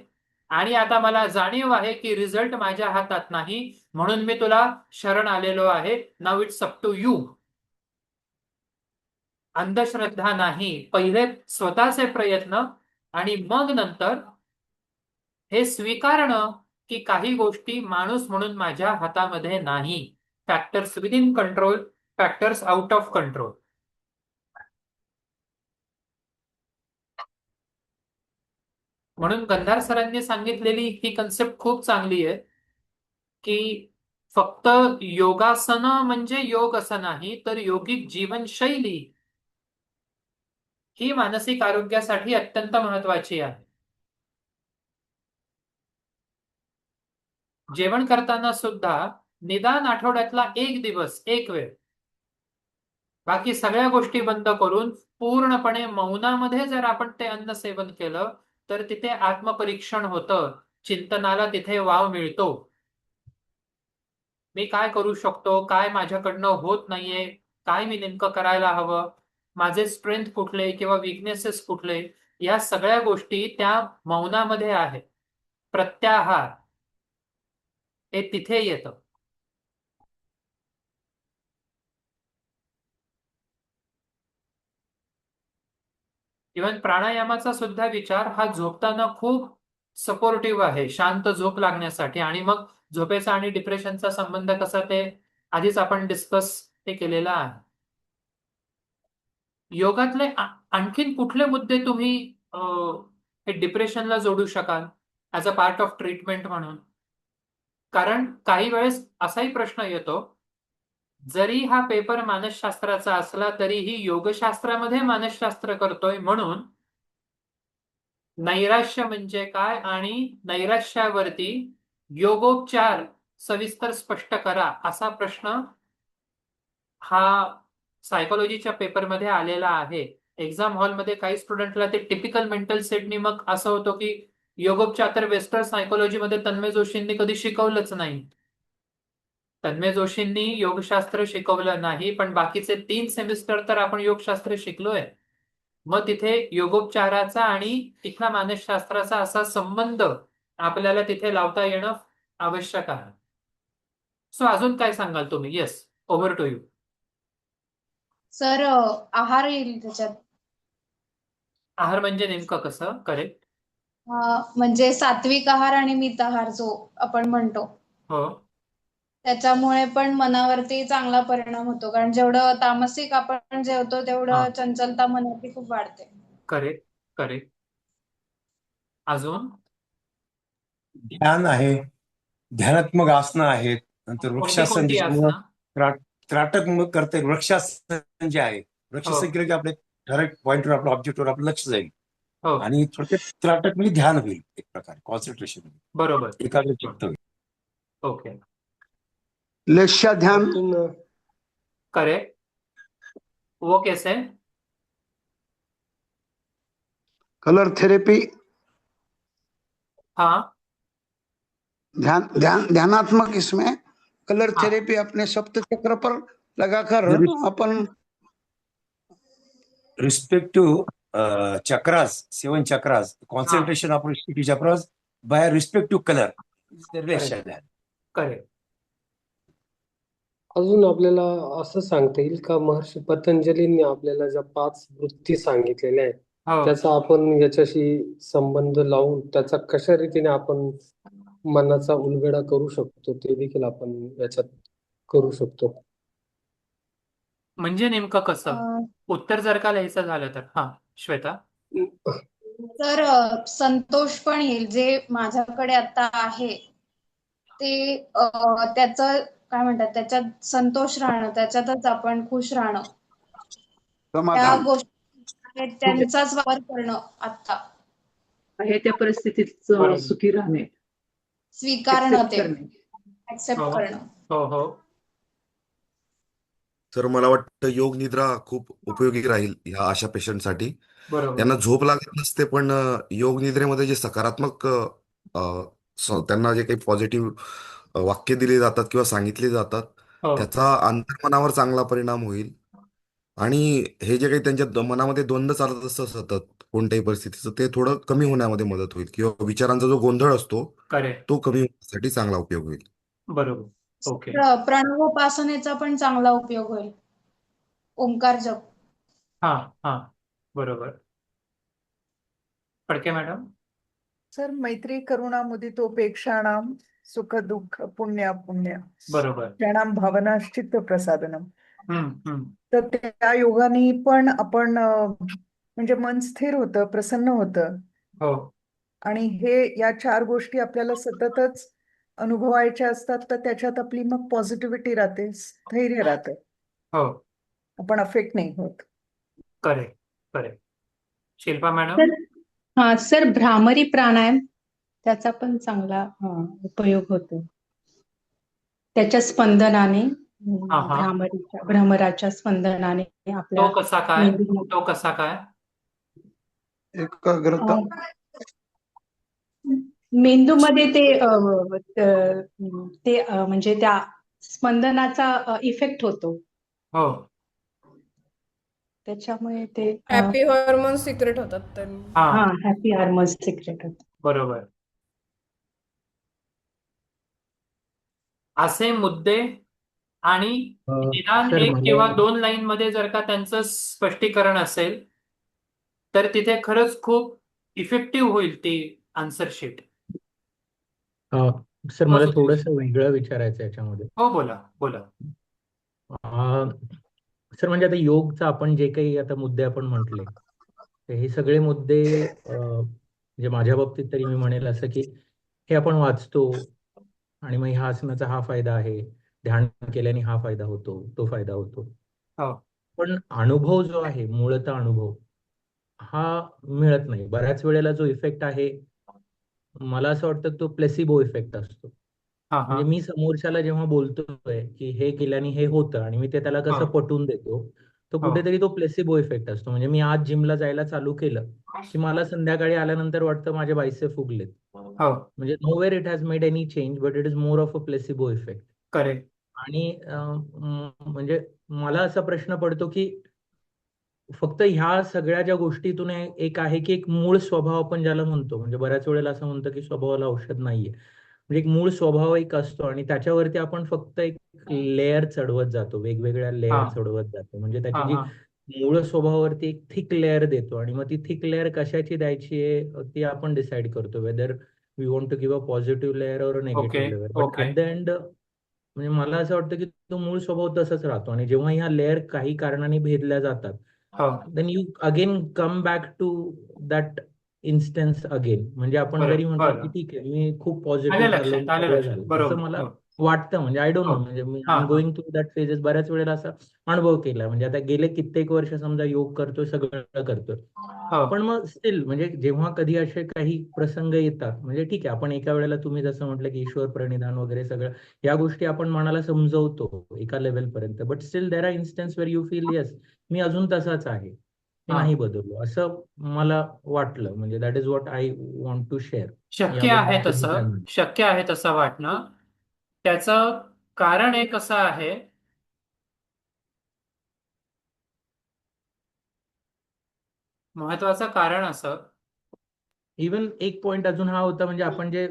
आणि आता मला जाणीव आहे की रिझल्ट माझ्या हातात नाही, म्हणून मी तुला शरण आलेलो आहे. Now it's up to you. अंधश्रद्धा नाही, पहिले स्वतःचे प्रयत्न आणि मग नंतर हे स्वीकारणं की काही गोष्टी माणूस म्हणून माझ्या हातामध्ये नाही. Factors within control, factors out of control. म्हणून गंधार सरांनी सांगितलेली ही कन्सेप्ट खूप चांगली आहे की फक्त योगासनं म्हणजे योग असं नाही, तर योगिक जीवनशैली ही मानसिक आरोग्यासाठी अत्यंत महत्वाची आहे. जेवण करताना सुद्धा निदान आठवड्यातला 1 दिवस, 1 वेळ, बाकी सगळ्या गोष्टी बंद करून पूर्णपणे मौनामध्ये जर आपण ते अन्न सेवन केलं तर तिथे आत्मपरीक्षण होतं, चिंतनाला तिथे वाव मिळतो. मी काय करू शकतो, काय माझ्याकडनं होत नाहीये, काय मी नेमकं करायला हवं, माझे स्ट्रेंथ कुठले किंवा विकनेसेस कुठले, या सगळ्या गोष्टी त्या मौनामध्ये आहे. प्रत्याहार हे तिथे येतं. इव्हन प्राणायामाचा सुद्धा विचार हा झोपताना खूप सपोर्टिव्ह आहे, शांत झोप लागण्यासाठी. आणि मग झोपेचा आणि डिप्रेशनचा संबंध कसा ते आधीच आपण डिस्कस ते केलेला आहे. योगातले आणखीन कुठले मुद्दे तुम्ही हे डिप्रेशनला जोडू शकाल as a part of treatment म्हणून? कारण काही वेळेस असाही प्रश्न येतो, जरी हा पेपर मानसशास्त्राचा असला तरीही योगशास्त्रामध्ये मानसशास्त्र करतोय, म्हणून नैराश्य म्हणजे काय आणि नैराश्यावरती योगोपचार सविस्तर स्पष्ट करा, असा प्रश्न हा सायकोलॉजीच्या पेपरमध्ये आलेला आहे. एक्झाम हॉलमध्ये काही स्टुडंटला ते टिपिकल मेंटल सेटनी मग असं होतं की योगोपचार तर वेस्टर्न सायकोलॉजीमध्ये तन्मय जोशींनी कधी शिकवलंच नाही. तन्मय जोशींनी योगशास्त्र शिकवलं नाही, पण बाकीचे 3 सेमिस्टर तर आपण योगशास्त्र शिकलोय. मग तिथे योगोपचाराचा आणि इथला मानसशास्त्राचा असा संबंध आपल्याला तिथे लावता येणं आवश्यक आहे. सो अजून काय सांगाल तुम्ही? Yes, over to you. Sir आहार येईल त्याच्यात. आहार म्हणजे नेमकं कसं? करेक्ट. म्हणजे सात्विक आहार आणि मिताहार जो आपण म्हणतो, हो, त्याच्यामुळे पण मनावरती चांगला परिणाम होतो. कारण जेवढं तामसिक आपण जेवतो हा, तेवढं चंचलता मनाची खूप वाढते. Correct correct. अजून ध्यान आहे, ध्यानात्मक आसनं आहेत, नंतर कोणती वृक्षासन कोणती ज्याच्यामुळे असना? त्राटक मग करता येईल. वृक्षासन जे आहे, हो वृक्षासन केलं की आपले ठराविक पॉईंटवर आपल्या ऑब्जेक्टवर आपलं लक्ष जाईल हो, आणि थोडक्यात त्राटक म्हणजे ध्यान होईल, एक प्रकार कॉन्सन्ट्रेशन, बरोबर. एकाग्र चित्त होईल. ओके, लक्ष्य ध्यान त्यातून करेक्ट. वो कैसे? कलर थेरेपी हाँ ध्यान ध्यान ध्यानात्मक इसमें कलर हाँ, थेरेपी अपने सप्त चक्र पर लगाकर अपन रिस्पेक्टिव्ह चक्रास, 7 चक्रास, हाँ, concentration of respective chakras by respective colour correct ध्यान. करेक्ट. अजून आपल्याला असं सांगता येईल का, महर्षी पतंजलींनी आपल्याला ज्या 5 वृत्ती सांगितलेल्या आहेत, हो, त्याचा आपण याच्याशी संबंध लावून त्याचा कशा रीतीने आपण मनाचा उलगडा करू शकतो, ते देखील आपण याच्यात करू शकतो. म्हणजे नेमकं कसं? अं, उत्तर जर का लिहायचं झालं तर हा, श्वेता. तर संतोष पण येईल. जे माझ्याकडे आता आहे ते त्याचं काय म्हणतात, त्याच्यात संतोष राहणं, त्याच्यातच आपण खुश राहणं, त्या समाधान. गोष्टी आहेत त्यांचाच वापर करणं, आता आहे त्या परिस्थितीत बरोबर. सुखी राहणे, स्वीकारणं, accept ते करणे. ऍक्सेप्ट हो करणं. हो हो, तर मला वाटतं योग निद्रा खूप उपयोगी राहील ह्या अशा पेशंटसाठी. बरोबर. त्यांना झोप लागत नसते, पण योग निद्रेमध्ये जे सकारात्मक त्यांना जे काही पॉझिटिव्ह वाक्य दिली जातात किंवा सांगितले जातात, हो त्याचा अंतर्मनावर चांगला परिणाम होईल. आणि हे जे काही त्यांच्या मनामध्ये द्वंद्व चालत असतं सतत कोणत्याही परिस्थितीचं, ते थोडं कमी होण्यामध्ये मदत होईल, किंवा विचारांचा जो गोंधळ असतो करेक्ट, तो कमी होण्यासाठी चांगला उपयोग होईल. बरोबर. ओके, प्रणवोपासनेचा पण चांगला उपयोग होईल. ओंकार जप. हा हा, बरोबर. फडके मॅडम. सर, मैत्री करुणा मुदितोपेक्षाणाम सुख दुःख पुण्य पुण्य बरोबर. क्षणाम भावनाश्चित्त प्रसादनम. हम्म. तर त्या योगाने पण आपण म्हणजे मन स्थिर होतं, प्रसन्न होतं. हो आणि हे या 4 गोष्टी आपल्याला सततच अनुभवायच्या असतात, तर त्याच्यात आपली मग पॉझिटिव्हिटी राहते, स्थैर्य राहतं, हो, आपण अफेक्ट नाही होत. Correct correct. Shilpa madam. Sir, sir भ्रामरी प्राणायाम त्याचा पण चांगला उपयोग होतो. त्याच्या स्पंदनाने हा हा, भ्रमराच्या स्पंदनाने तो आपल्या कसा काय? मेंदूमध्ये तो कसा काय? एकाग्रता. मेंदूमध्ये ते म्हणजे त्या स्पंदनाचा इफेक्ट होतो. हो. त्याच्यामुळे ते हॅपी हॉर्मोन्स सिक्रेट होतात तर हा, हॅपी हार्मोन्स सिक्रेट होतो. बरोबर. असे मुद्दे आणि निदान सर 1 मला किंवा 2 लाईन मध्ये जर का त्यांचं स्पष्टीकरण असेल तर तिथे खरंच खूप इफेक्टिव्ह होईल ती आन्सर शीट. सर हो मला सुदेश. थोडंसं वेगळं विचारायचं आहे याच्यामध्ये. हो, बोला बोला. सर म्हणजे आता योगचा आपण जे काही आता मुद्दे आपण म्हटले, तर हे सगळे मुद्दे म्हणजे माझ्या बाबतीत तरी मी म्हणेल असं की हे आपण वाचतो आणि मग ह्या आसनाचा हा फायदा आहे, ध्यान केल्याने हा फायदा होतो, तो फायदा होतो. हो. पण अनुभव जो आहे, मूळतः अनुभव हा मिळत नाही. बऱ्याच वेळेला जो इफेक्ट आहे, मला असं वाटतं तो प्लेसिबो इफेक्ट असतो. हा हा म्हणजे मी समोरच्याला जेव्हा बोलतोय की हे केल्याने हे होतं आणि मी ते त्याला कसं हो. पटवून देतो, तो हो. कुठेतरी तो प्लेसिबो इफेक्ट असतो. म्हणजे मी आज जिमला जायला चालू केलं की मला संध्याकाळी आल्यानंतर वाटतं माझे बायसेप फुगलेत. हो. म्हणजे nowhere it has made any change, but it is more of a placebo effect. Correct. आणि म्हणजे मला असा प्रश्न पडतो की फक्त ह्या सगळ्या ज्या गोष्टीतून एक आहे की एक मूळ स्वभाव आपण ज्याला म्हणतो, म्हणजे बऱ्याच वेळेला असं म्हणतो की स्वभावाला औषध नाहीये. म्हणजे एक मूळ स्वभाव एक असतो आणि त्याच्यावरती आपण फक्त एक लेअर चढवत जातो, वेगवेगळ्या हा लेअर चढवत जातो. म्हणजे हा त्याची जी हा मूळ स्वभावावरती एक थिक लेअर देतो आणि मग ती थिक लेअर कशाची द्यायची आहे ती आपण डिसाईड करतो, whether we want to give a positive layer और a okay negative layer. But okay. At the end म्हणजे मला असं वाटतं की तो मूळ स्वभाव तसाच राहतो आणि जेव्हा ह्या लेअर काही कारणाने भेदल्या जातात, हो. Then you again come back to that instance again. म्हणजे आपण बरं जरी म्हटलं की बरं. ठीक आहे मी खूप आलं पॉझिटिव्ह चाललो, लक्षात, आलं सगळं लक्षात. झालं, असं बरोबर. मला हो वाटतं. म्हणजे आय डोंट हो. नो, म्हणजे मी आय हा एम हा गोइंग थ्रू दॅट फेजेस. बऱ्याच वेळेला असा अनुभव केला. म्हणजे आता गेले कित्येक वर्ष समजा योग करतोय, सगळं करतोय, हो पण मग स्टील म्हणजे जेव्हा कधी असे काही प्रसंग येतात, म्हणजे ठीक आहे आपण एका वेळेला तुम्ही जसं म्हटलं की ईश्वर प्रणिधान वगैरे सगळं या गोष्टी आपण मनाला समजवतो एका लेवल पर्यंत, but still there are instances where you feel yes मी अजून तसाच आहे, मी हा. नाही बदललो, असं मला वाटलं. म्हणजे that is what I want to share. शक्य आहे याबद्दल तुम्ही काय तसं, म्हणता? शक्य आहे तसं वाटणं. त्याचं कारण एक असं आहे, महत्वाचं कारण असं. इवन एक पॉइंट अजून हा होता, म्हणजे आपण जे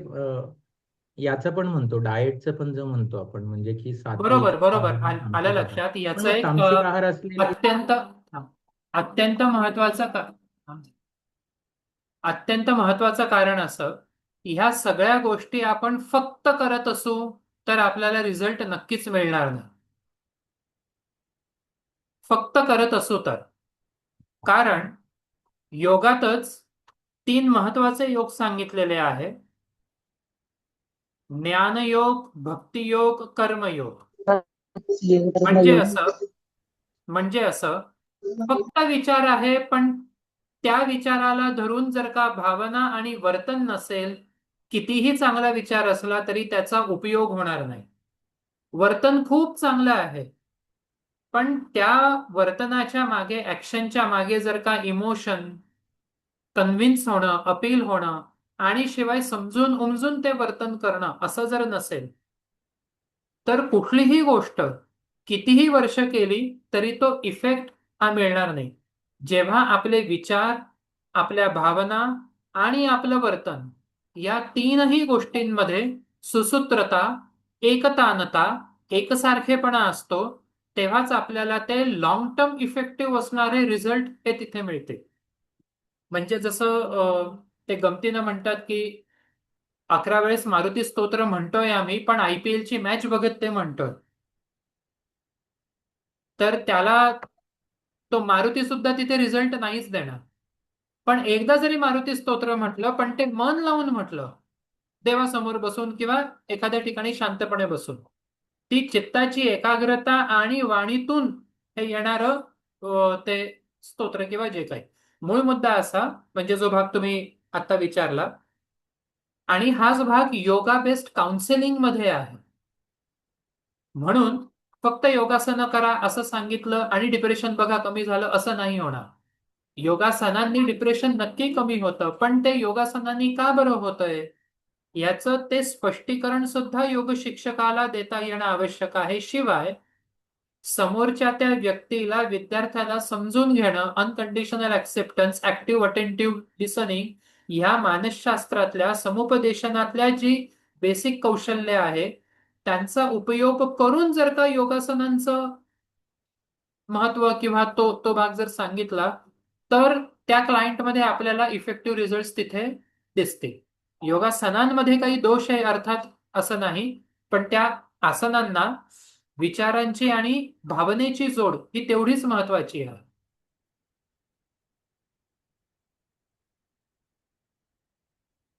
याचं पण म्हणतो, डाएटचं पण जो म्हणतो आपण, म्हणजे की सात्विक बरोबर बरोबर. आहार, आलं तामसिक आहार. लक्षात. पण याचं मग एक तामसिक आहार असलेले अत्यंत अत्यंत महत्वाचं अत्यंत महत्वाचं कारण असं, ह्या सगळ्या गोष्टी आपण फक्त करत असू तर आपल्याला रिझल्ट नक्कीच मिळणार नाही. फक्त करत असू तर. कारण योगातच 3 महत्वाचे योग सांगितलेले आहे: ज्ञानयोग, भक्तियोग, कर्मयोग. म्हणजे असं फक्त विचार आहे, पण त्या विचाराला धरून जर का भावना आणि वर्तन नसेल, कितीही चांगला विचार असला तरी त्याचा उपयोग होणार नाही. वर्तन खूप चांगलं आहे, पण त्या वर्तनाच्या मागे, ऍक्शनच्या मागे जर का इमोशन, कन्व्हिन्स होणं, अपील होणं आणि शिवाय समजून उमजून ते वर्तन करणं असं जर नसेल, तर कुठलीही गोष्ट कितीही वर्ष केली तरी तो इफेक्ट हा मिळणार नाही. जेव्हा आपले विचार, आपल्या भावना आणि आपलं वर्तन या 3ही गोष्टींमध्ये सुसूत्रता, एकतानता, एकसारखेपणा असतो, तेव्हाच आपल्याला ते लॉंग टर्म इफेक्टिव्ह असणारे रिझल्ट हे तिथे मिळते. म्हणजे जसं ते गमतीनं म्हणतात की 11 वेळेस मारुती स्तोत्र म्हणतोय आम्ही, पण IPL ची मॅच बघत ते म्हणतोय, तर त्याला तो मारुती सुद्धा तिथे रिझल्ट नाहीच देणार. पण एकदा जरी मारुती स्तोत्र म्हटलं, पण ते मन लावून म्हटलं, देवासमोर बसून किंवा एखाद्या ठिकाणी शांतपणे बसून, ती चित्ताची एकाग्रता आणि वाणीतून हे येणारं ते स्तोत्र किंवा जे काही. मूळ मुद्दा असा, म्हणजे जो भाग तुम्ही आता विचारला, आणि हाच भाग योगा बेस्ड काउन्सिलिंग मध्ये आहे. म्हणून फक्त योगासनं करा असं सांगितलं आणि डिप्रेशन बघा कमी झालं असं नाही होणार. योगासनांनी डिप्रेशन नक्की कमी होतं, पण ते योगासनांनी का बरं होतंय? याचं ते स्पष्टीकरण सुद्धा योग शिक्षकाला देता येणं आवश्यक आहे. शिवाय समोरच्या त्या व्यक्तीला, विद्यार्थ्याला समजून घेणं, unconditional acceptance, active attentive listening, ह्या मानसशास्त्रातल्या, समुपदेशनातल्या जी बेसिक कौशल्य आहे त्यांचा उपयोग करून जर का योगासनांचं महत्व किंवा तो भाग जर सांगितला तर त्या क्लायंटमध्ये आपल्याला इफेक्टिव्ह रिझल्ट तिथे दिसतील. योगासनांमध्ये काही दोष आहे अर्थात, असं नाही, पण त्या आसनांना विचारांची आणि भावनेची जोड ही तेवढीच महत्वाची आहे.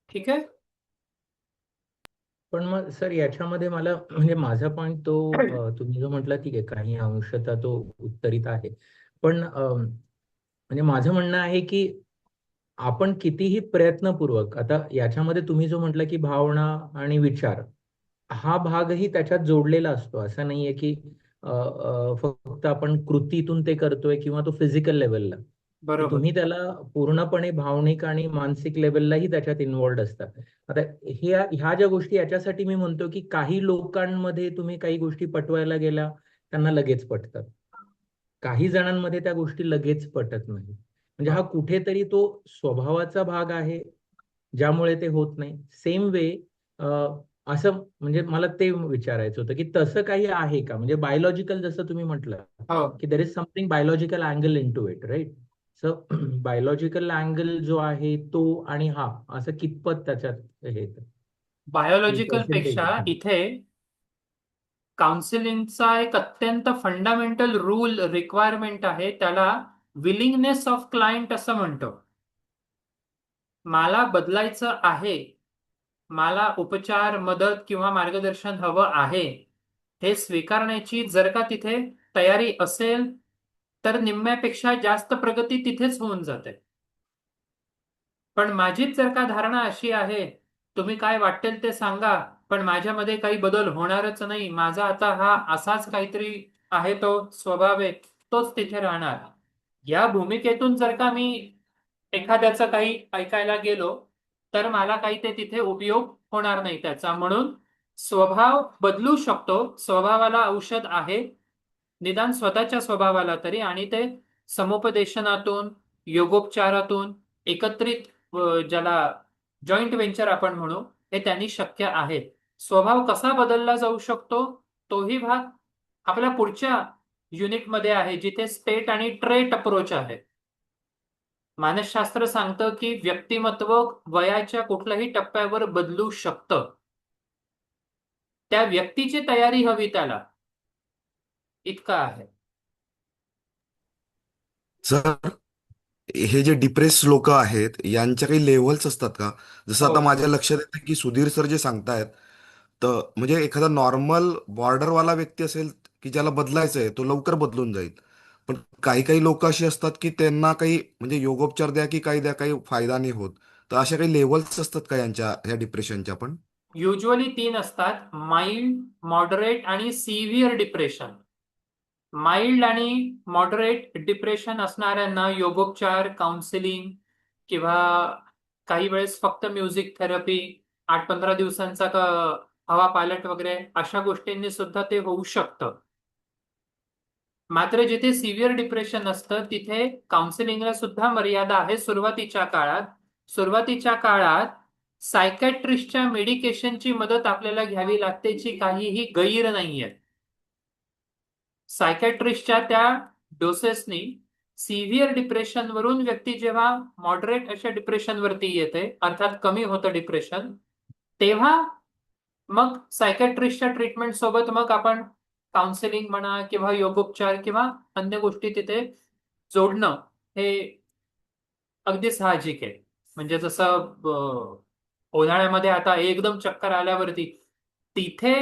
ठीक आहे. पण मग सर याच्यामध्ये मला म्हणजे माझा पॉईंट तो तुम्ही जो म्हटला ठीक आहे, काही अंशतः तो उत्तरित आहे. पण म्हणजे माझं म्हणणं आहे की आपण कितीही प्रयत्नपूर्वक, आता याच्यामध्ये तुम्ही जो म्हटला की भावना आणि विचार हा भागही त्याच्यात जोडलेला असतो. असं नाहीये की फक्त आपण कृतीतून ते करतोय किंवा तो फिजिकल लेवलला. बरोबर. तुम्ही त्याला पूर्णपणे भावनिक आणि मानसिक लेवललाही त्याच्यात इन्व्हॉल्ड असतात. आता ह्या ज्या गोष्टी, याच्यासाठी मी म्हणतो की काही लोकांमध्ये तुम्ही काही गोष्टी पटवायला गेला त्यांना लगेच पटतात, काही जणांमध्ये त्या गोष्टी लगेच पटत नाही. म्हणजे हा कुठेतरी तो स्वभावाचा भाग आहे ज्यामुळे ते होत नाही. सेम वे असं म्हणजे मला ते विचारायचं होतं की तसं काही आहे का, म्हणजे बायोलॉजिकल जसं तुम्ही म्हटलं हो. की there is something biological angle into it, right? So biological angle जो आहे तो आणि हा असं कितपत त्याच्यात हे बायोलॉजिकल पर्सेंटेज पेक्षा इथे काउन्सिलिंगचा एक अत्यंत फंडामेंटल रूल रिक्वायरमेंट आहे, त्याला विलिंगनेस ऑफ क्लायंट असं म्हणतो. मला बदलायचं आहे, मला उपचार, मदत किंवा मार्गदर्शन हवं आहे, हे स्वीकारण्याची जर का तिथे तयारी असेल तर निम्म्यापेक्षा जास्त प्रगती तिथेच होऊन जाते. पण माझीच जर का धारणा अशी आहे, तुम्ही काय वाटेल ते सांगा, पण माझ्यामध्ये काही बदल होणारच नाही, माझा आता हा असाच काहीतरी आहे, तो स्वभाव आहे, तोच तिथे राहणार, या भूमिकेतून जर का मी एखाद्याचं काही ऐकायला गेलो तर मला काही ते तिथे उपयोग होणार नाही त्याचा. म्हणून स्वभाव बदलू शकतो, स्वभावाला औषध आहे, निदान स्वतःच्या स्वभावाला तरी, आणि ते समुपदेशनातून, योगोपचारातून, एकत्रित ज्याला जॉईंट वेंचर आपण म्हणू, हे त्यांनी शक्य आहे. स्वभाव कसा बदलला जाऊ शकतो तोही भाग आपल्या पुढच्या युनिटमध्ये आहे, जिथे स्टेट आणि ट्रेट अप्रोच आहे. मानसशास्त्र सांगतं की व्यक्तिमत्व वयाच्या कुठल्याही टप्प्यावर बदलू शकतं, त्या व्यक्तीची तयारी हवी त्याला, इतका आहे. सर, हे जे डिप्रेस लोक आहेत यांच्या काही लेव्हल्स असतात का? जसं हो. आता माझ्या लक्षात येतं की सुधीर सर जे सांगतायत, तर म्हणजे एखादा नॉर्मल बॉर्डरवाला व्यक्ती असेल की ज्याला बदलायचं आहे तो लवकर बदलून जाईल, पण काही काही लोक अशी असतात की त्यांना काही म्हणजे योगोपचार द्या की काही द्या, काही फायदा नाही होत. तर अशा काही लेव्हल्स असतात का यांच्या ह्या डिप्रेशनच्या पण? युजली 3 असतात: माइल्ड, मॉडरेट आणि सिव्हिअर डिप्रेशन. माइल्ड आणि मॉडरेट डिप्रेशन असणाऱ्यांना योगोपचार, काउन्सिलिंग किंवा काही वेळेस फक्त म्युझिक थेरपी, 8-15 दिवसांचा हवा पायलट वगैरे अशा गोष्टींनी सुद्धा ते होऊ शकतं. मात्र जिथे सिव्हिअर डिप्रेशन असतं तिथे काउन्सिलिंगला सुद्धा मर्यादा आहे सुरुवातीच्या काळात. सुरुवातीच्या काळात सायकॅट्रिस्टच्या मेडिकेशनची मदत आपल्याला घ्यावी लागते, जी काहीही गैर नाहीये. सायकॅट्रिस्टच्या त्या डोसेसनी सिव्हिअर डिप्रेशन वरून व्यक्ती जेव्हा मॉडरेट अशा डिप्रेशन वरती येते, अर्थात कमी होतं डिप्रेशन, तेव्हा मग सायकॅट्रिस्टच्या ट्रीटमेंट सोबत मग आपण काउन्सिलिंग म्हणा किंवा योगोपचार किंवा अन्य गोष्टी तिथे जोडणं हे अगदी साहजिक आहे. म्हणजे जसं उन्हाळ्यामध्ये आता एकदम चक्कर आल्यावरती तिथे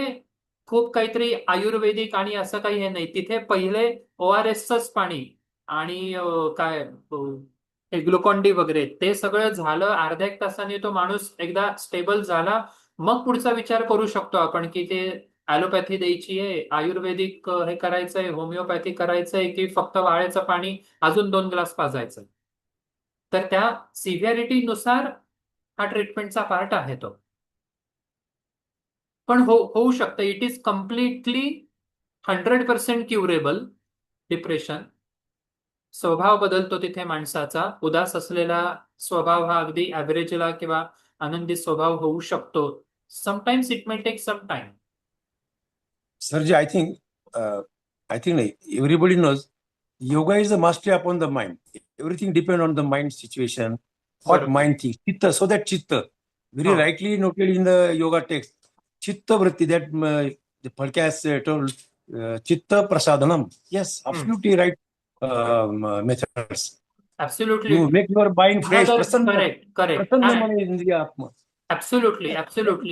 खूप काहीतरी आयुर्वेदिक आणि असं काही हे नाही, तिथे पहिले ORSच पाणी आणि काय ग्लुकॉन डी वगैरे ते सगळं झालं, अर्ध्या एक तासाने तो माणूस एकदा स्टेबल झाला, मग पुढचा विचार करू शकतो आपण की ते ॲलोपॅथी द्यायची आहे, आयुर्वेदिक हे करायचंय, होमिओपॅथी करायचंय, की फक्त वाळ्याचं पाणी अजून 2 ग्लास पाजायचं. तर त्या सिव्हिअरिटीनुसार हा ट्रीटमेंटचा पार्ट आहे तो. पण होऊ शकतं. It is completely 100% curable depression. स्वभाव बदलतो तिथे माणसाचा. उदास असलेला स्वभाव हा अगदी ॲव्हरेजला किंवा आनंदी स्वभाव होऊ शकतो. Sometimes it may take some time. Sirji, I think everybody knows yoga is a mastery upon the mind. Everything depends on the mind situation, what बरोबर. mind thinks. Chitta, so that chitta, very Oh. rightly noted in the yoga text, chitta vritti, that the Phalke told, chitta prasadanam. Yes, absolutely right methods. Absolutely. You make your mind fresh, prasanna. Correct. Prasanna And mane indriya atma. absolutely.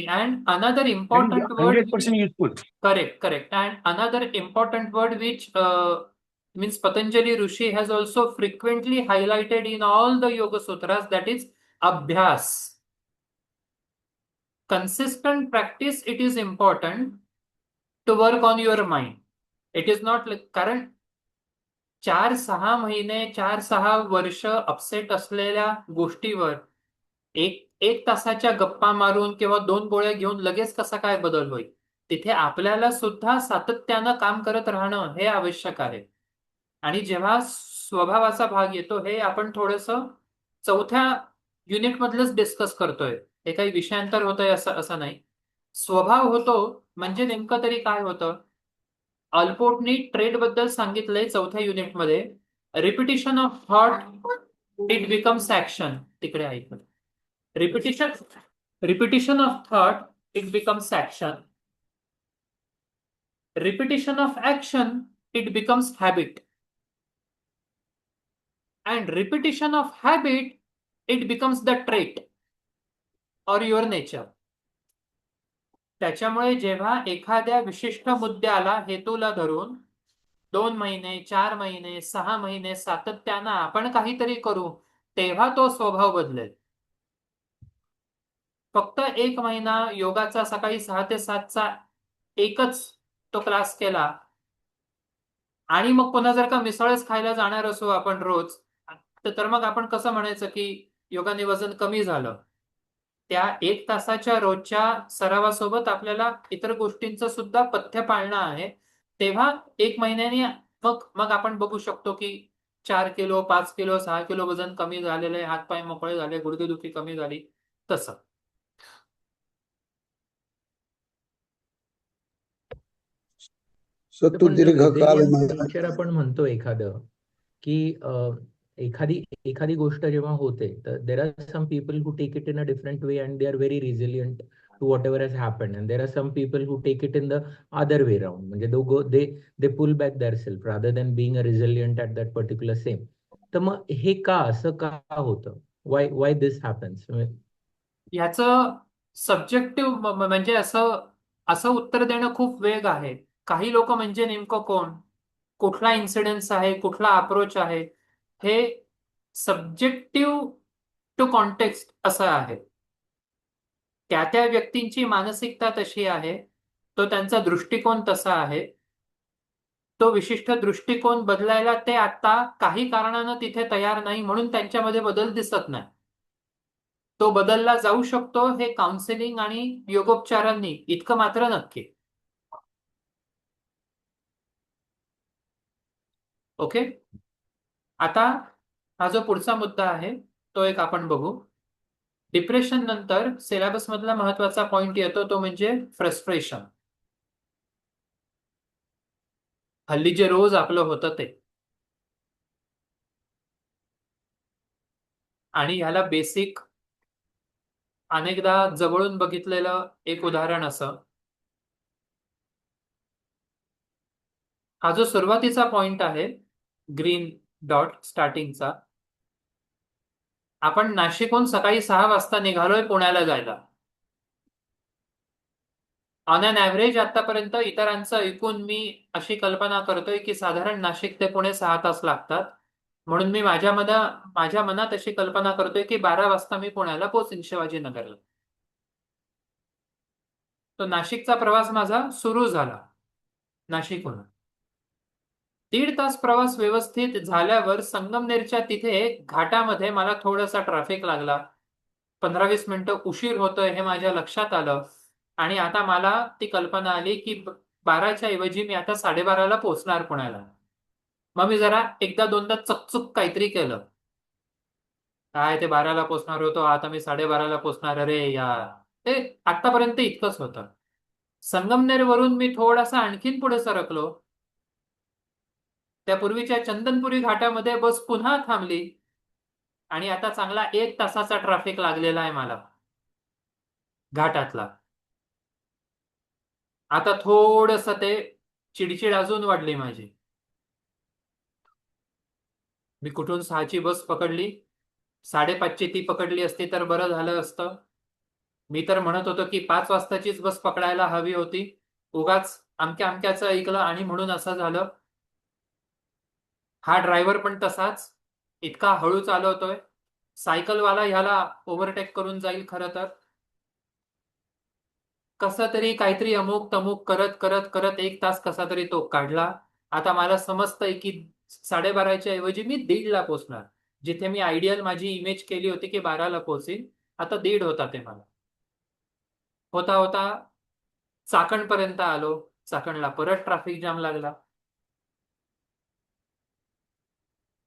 And another That is important word, 100% useful. correct. And another important word which means Patanjali Rishi has also frequently highlighted in all the Yoga Sutras, that is abhyas. Consistent practice, it is important to work on your mind. It is not like, कारण 4-6 महिने 4-6 वर्ष upset असलेल्या गोष्टीवर एक तासाच्या गप्पा मारून किंवा 2 गोळ्या घेऊन लगेच कसा काय बदल होईल. तिथे आपल्याला सुद्धा सातत्यानं काम करत राहणं हे आवश्यक आहे. आणि जेव्हा स्वभावाचा भाग येतो, हे आपण थोडंसं 4थ्या युनिटमधलंच डिस्कस करतोय. हे काही विषयांतर होतंय असं नाही. स्वभाव होतो म्हणजे नेमकं तरी काय होतं. अल्पोर्टनी ट्रेड बद्दल सांगितलंय 4थ्या युनिटमध्ये. Repetition of thought it becomes action. तिकडे ऐक. Repetition of thought it becomes action. Repetition of action it becomes habit. And repetition of habit, it becomes the trait or your nature. त्याच्यामुळे जेव्हा एखाद्या विशिष्ट मुद्द्याला हेतूला धरून 2 महिने 4 महिने 6 महिने सातत्यानं आपण काहीतरी करू, तेव्हा तो स्वभाव बदलेल. फक्त 1 महिना योगाचा सकाळी 6 ते 7चा एकच तो क्लास केला आणि मग पुन्हा जर का मिसळच खायला जाणार असू आपण रोज, तर मग आपण कसं म्हणायचं की योगाने वजन कमी झालं. त्या 1 तासाच्या रोजच्या सरावासोबत आपल्याला इतर गोष्टींचं सुद्धा पथ्य पाळणं आहे. तेव्हा 1 महिन्याने मग आपण बघू शकतो की 4 किलो 5 किलो 6 किलो वजन कमी झालेलं आहे, हातपाय मोकळे झाले, गुडघेदुखी कमी झाली. तसं सो तू पण जे दीर्घकाल रेझिलियंट नेचर आपण म्हणतो एखादं की एखादी गोष्ट जेव्हा होते तर there are some people who take it in a different way and they are very resilient to whatever has happened and there are some people who take it in the other way round. म्हणजे they pull back their self rather than being a resilient at that particular same. तर मग हे का असं का होतं? Why this happens? ह्याचं subjective म्हणजे असं उत्तर देणं खूप वेग आहे. काही लोक म्हणजे नेमकं कोण, कुठला इन्सिडेन्स आहे, कुठला अप्रोच आहे, हे सब्जेक्टिव्ह टू कॉन्टेक्स्ट असं आहे. त्या व्यक्तींची मानसिकता तशी आहे, तो त्यांचा दृष्टिकोन तसा आहे. तो विशिष्ट दृष्टिकोन बदलायला ते आता काही कारणानं तिथे तयार नाही, म्हणून त्यांच्यामध्ये बदल दिसत नाही. तो बदलला जाऊ शकतो हे काउन्सिलिंग आणि योगोपचारांनी, इतकं मात्र नक्की. ओके. आता हा जो पुढचा मुद्दा आहे तो एक आपण बघू. डिप्रेशन नंतर सिलेबस मधला महत्वाचा पॉइंट येतो, तो म्हणजे फ्रस्ट्रेशन. हल्ली जे रोज आपलं होतं ते. आणि ह्याला बेसिक अनेकदा जवळून बघितलेलं एक उदाहरण असं, हा जो सुरुवातीचा पॉइंट आहे ग्रीन डॉट स्टार्टिंगचा, आपण नाशिकहून सकाळी 6 वाजता निघालोय पुण्याला जायला. ऑन अन ॲव्हरेज आतापर्यंत इतरांचं ऐकून मी अशी कल्पना करतोय की साधारण नाशिक ते पुणे 6 तास लागतात. म्हणून मी माझ्या मनात अशी कल्पना करतोय की 12 वाजता मी पुण्याला पोहोचीन शिवाजीनगरला. तो नाशिकचा प्रवास माझा सुरू झाला. नाशिकहून 1.5 तास प्रवास व्यवस्थित झाल्यावर संगमनेरच्या तिथे घाटामध्ये मला थोडासा ट्रॅफिक लागला. 15-20 मिनिटं उशीर होतोय हे माझ्या लक्षात आलं. आणि आता मला ती कल्पना आली की 12च्या ऐवजी मी आता 12:30ला पोहोचणार पुण्याला. मग मी जरा एकदा दोनदा चकचुक काहीतरी केलं. काय ते 12ला पोहोचणार होतो, आता मी 12:30ला पोहोचणार, अरे यार. ते आतापर्यंत इतकंच होतं. संगमनेरवरून मी थोडासा आणखीन पुढे सरकलो. त्या पूर्वीच्या चंदनपुरी घाटामध्ये बस पुन्हा थांबली आणि आता चांगला 1 तासाचा ट्रॅफिक लागलेला आहे मला घाटातला. आता थोडस ते चिडचिड अजून वाढली माझी. मी कुठून 6ची बस पकडली, 5:30ची ती पकडली असती तर बरं झालं असतं. मी तर म्हणत होतो की 5 वाजताचीच बस पकडायला हवी होती. उगाच अमक्या अमक्याचं ऐकलं आणि म्हणून असं झालं. हा ड्रायव्हर पण तसाच इतका हळू चालवतोय. सायकलवाला ह्याला ओव्हरटेक करून जाईल खरं तर. कसं तरी काहीतरी अमुक तमुक करत करत करत 1 तास कसा तरी तो काढला. आता मला समजतंय की 12:30च्या ऐवजी मी 1:30ला पोहोचणार. जिथे मी आयडियल माझी इमेज केली होती की 12ला पोहोचीन, आता 1:30 होता ते मला. होता होता चाकणपर्यंत आलो. चाकणला परत ट्रॅफिक जाम लागला.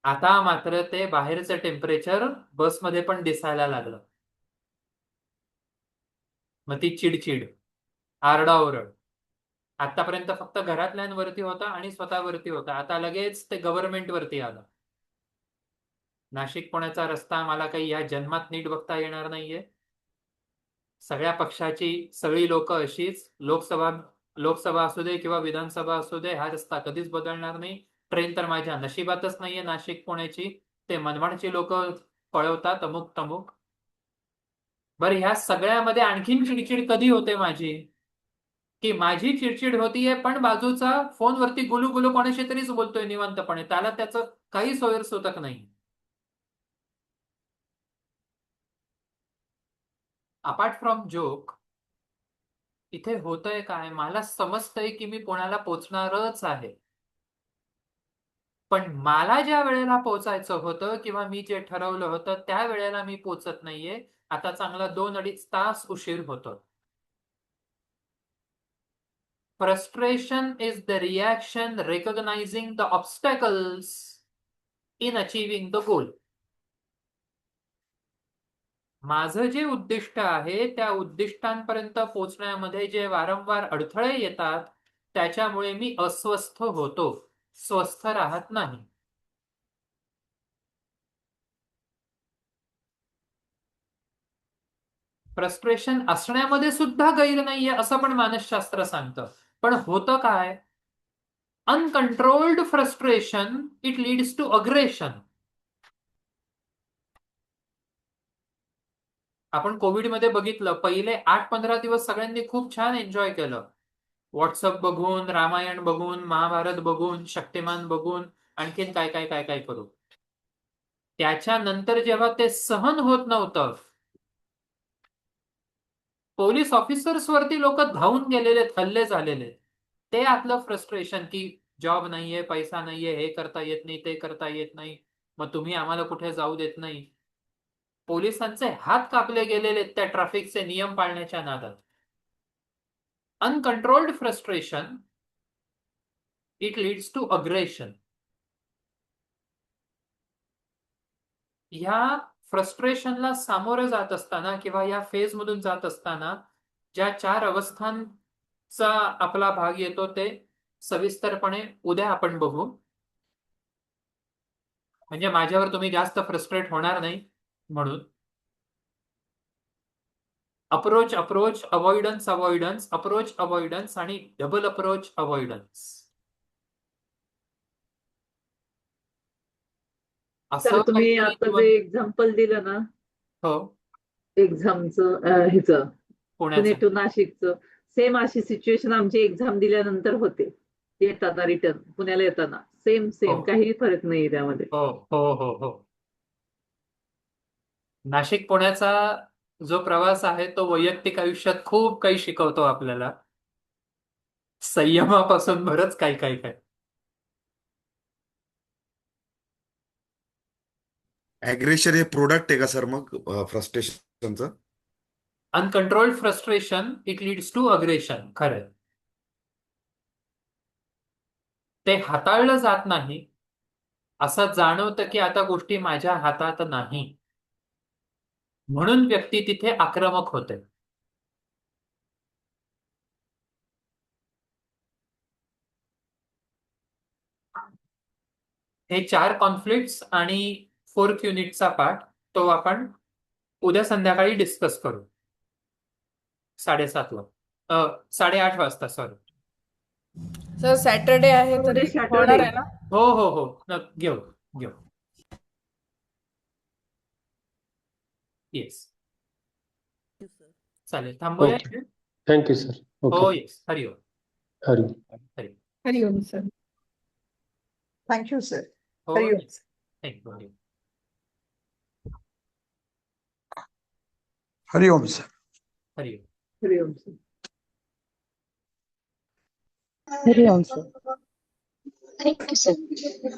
आता मात्र ते बाहेरचं टेम्परेचर बसमध्ये पण दिसायला लागलं. मग ती चिडचिड, आरडाओरड. आतापर्यंत फक्त घरातल्यांवरती होता आणि स्वतःवरती होता. आता लगेच ते गव्हर्नमेंट वरती आलं. नाशिक पुण्याचा रस्ता मला काही या जन्मात नीट बघता येणार नाहीये. सगळ्या पक्षाची सगळी लोक अशीच. लोकसभा असू दे किंवा विधानसभा असू दे, हा रस्ता कधीच बदलणार नाही. ट्रेन तर माझ्या नशिबातच नाहीये नाशिक पुण्याची. ते मनमाडची लोक पळवतात अमुक तमुक. बरं, ह्या सगळ्यामध्ये आणखीन चिडचिड कधी होते माझी, की माझी चिडचिड होतीये पण बाजूचा फोनवरती गुलू गुलू कोणाशी तरीच बोलतोय निवांतपणे, त्याला त्याचं काही सोयरसुतक नाही. अपार्ट फ्रॉम जोक, इथे होतंय काय, मला समजतंय की मी पुण्याला पोहोचणारच आहे. पण मला ज्या वेळेला पोहोचायचं होतं किंवा मी जे ठरवलं होतं त्या वेळेला मी पोहोचत नाहीये. आता चांगला 2-2.5 तास उशीर होतो. Frustration is the reaction recognizing the obstacles in achieving the goal. माझं जे उद्दिष्ट आहे त्या उद्दिष्टांपर्यंत पोहोचण्यामध्ये जे वारंवार अडथळे येतात त्याच्यामुळे मी अस्वस्थ होतो, स्वस्थ राहत नाही. फ्रस्ट्रेशन असण्यामध्ये सुद्धा गैर नाहीये असं पण मानसशास्त्र सांगतं. पण होतं काय, uncontrolled frustration it leads to aggression. आपण कोविडमध्ये बघितलं, पहिले 8-15 दिवस सगळ्यांनी खूप छान एन्जॉय केलं. व्हॉट्सअप बघून, रामायण बघून, महाभारत बघून, शक्तिमान बघून, आणखीन काय काय काय काय करू. त्याच्यानंतर जेव्हा ते सहन होत नव्हतं, पोलीस ऑफिसर्स वरती लोक धावून गेलेले, हल्ले झालेले. ते आतलं फ्रस्ट्रेशन की जॉब नाहीये, पैसा नाहीये, हे करता येत नाही, ते करता येत नाही, मग तुम्ही आम्हाला कुठे जाऊ देत नाही. पोलिसांचे हात कापले गेलेले त्या ट्रॅफिकचे नियम पाळण्याच्या नादात. Uncontrolled frustration it leads to aggression. ह्या फ्रस्ट्रेशनला सामोरं जात असताना किंवा या फेज मधून जात असताना ज्या 4 अवस्थांचा आपला भाग येतो ते सविस्तरपणे उद्या आपण बघू. म्हणजे माझ्यावर तुम्ही जास्त फ्रस्ट्रेट होणार नाही म्हणून. Approach approach, avoidance avoidance, approach avoidance आणि डबल अप्रोच अवॉइडन्स, तर असं तुम्ही काहीतरी आता जे एक्झाम्पल दिलं ना, हो एक्झामचं ह्याचं पुणे पुण्याचं. टू नाशिकचं, सेम अशी सिच्युएशन आमची एक्झाम दिल्यानंतर होते. येताना रिटर्न पुण्याला येताना सेम हो काही फरक नाही त्यामध्ये. हो हो हो हो. नाशिक पुण्याचा जो प्रवास आहे तो वैयक्तिक आयुष्यात खूप काही शिकवतो आपल्याला, संयमापासून बरंच काही काही काय. ऍग्रेशन हे प्रोडक्ट आहे का सर मग फ्रस्ट्रेशनचं? Uncontrolled frustration it leads to aggression. खरंय. ते हाताळलं जात नाही. असं जाणवतं की आता गोष्टी माझ्या हातात नाही, म्हणून व्यक्ती तिथे आक्रमक होते. हे 4 कॉन्फ्लिक्ट्स आणि 4th युनिटचा पार्ट तो आपण उद्या संध्याकाळी डिस्कस करू 7:30 ला 8:30 वाजता. सॉरी. सर सॅटरडे आहे तर उद्या Saturday. होणार आहे ना? हो हो हो घेऊ घेऊ. येस. चालेल. थांबूया. ओके. Thank you sir. हो ओके. येस. हरिओम. हरी. हरिओम सर. Thank you sir. हो हरिओम. येस. थँक्यू. हरिओम सर. हरिओम. हरिओम सर. हरिओम सर. Thank you sir.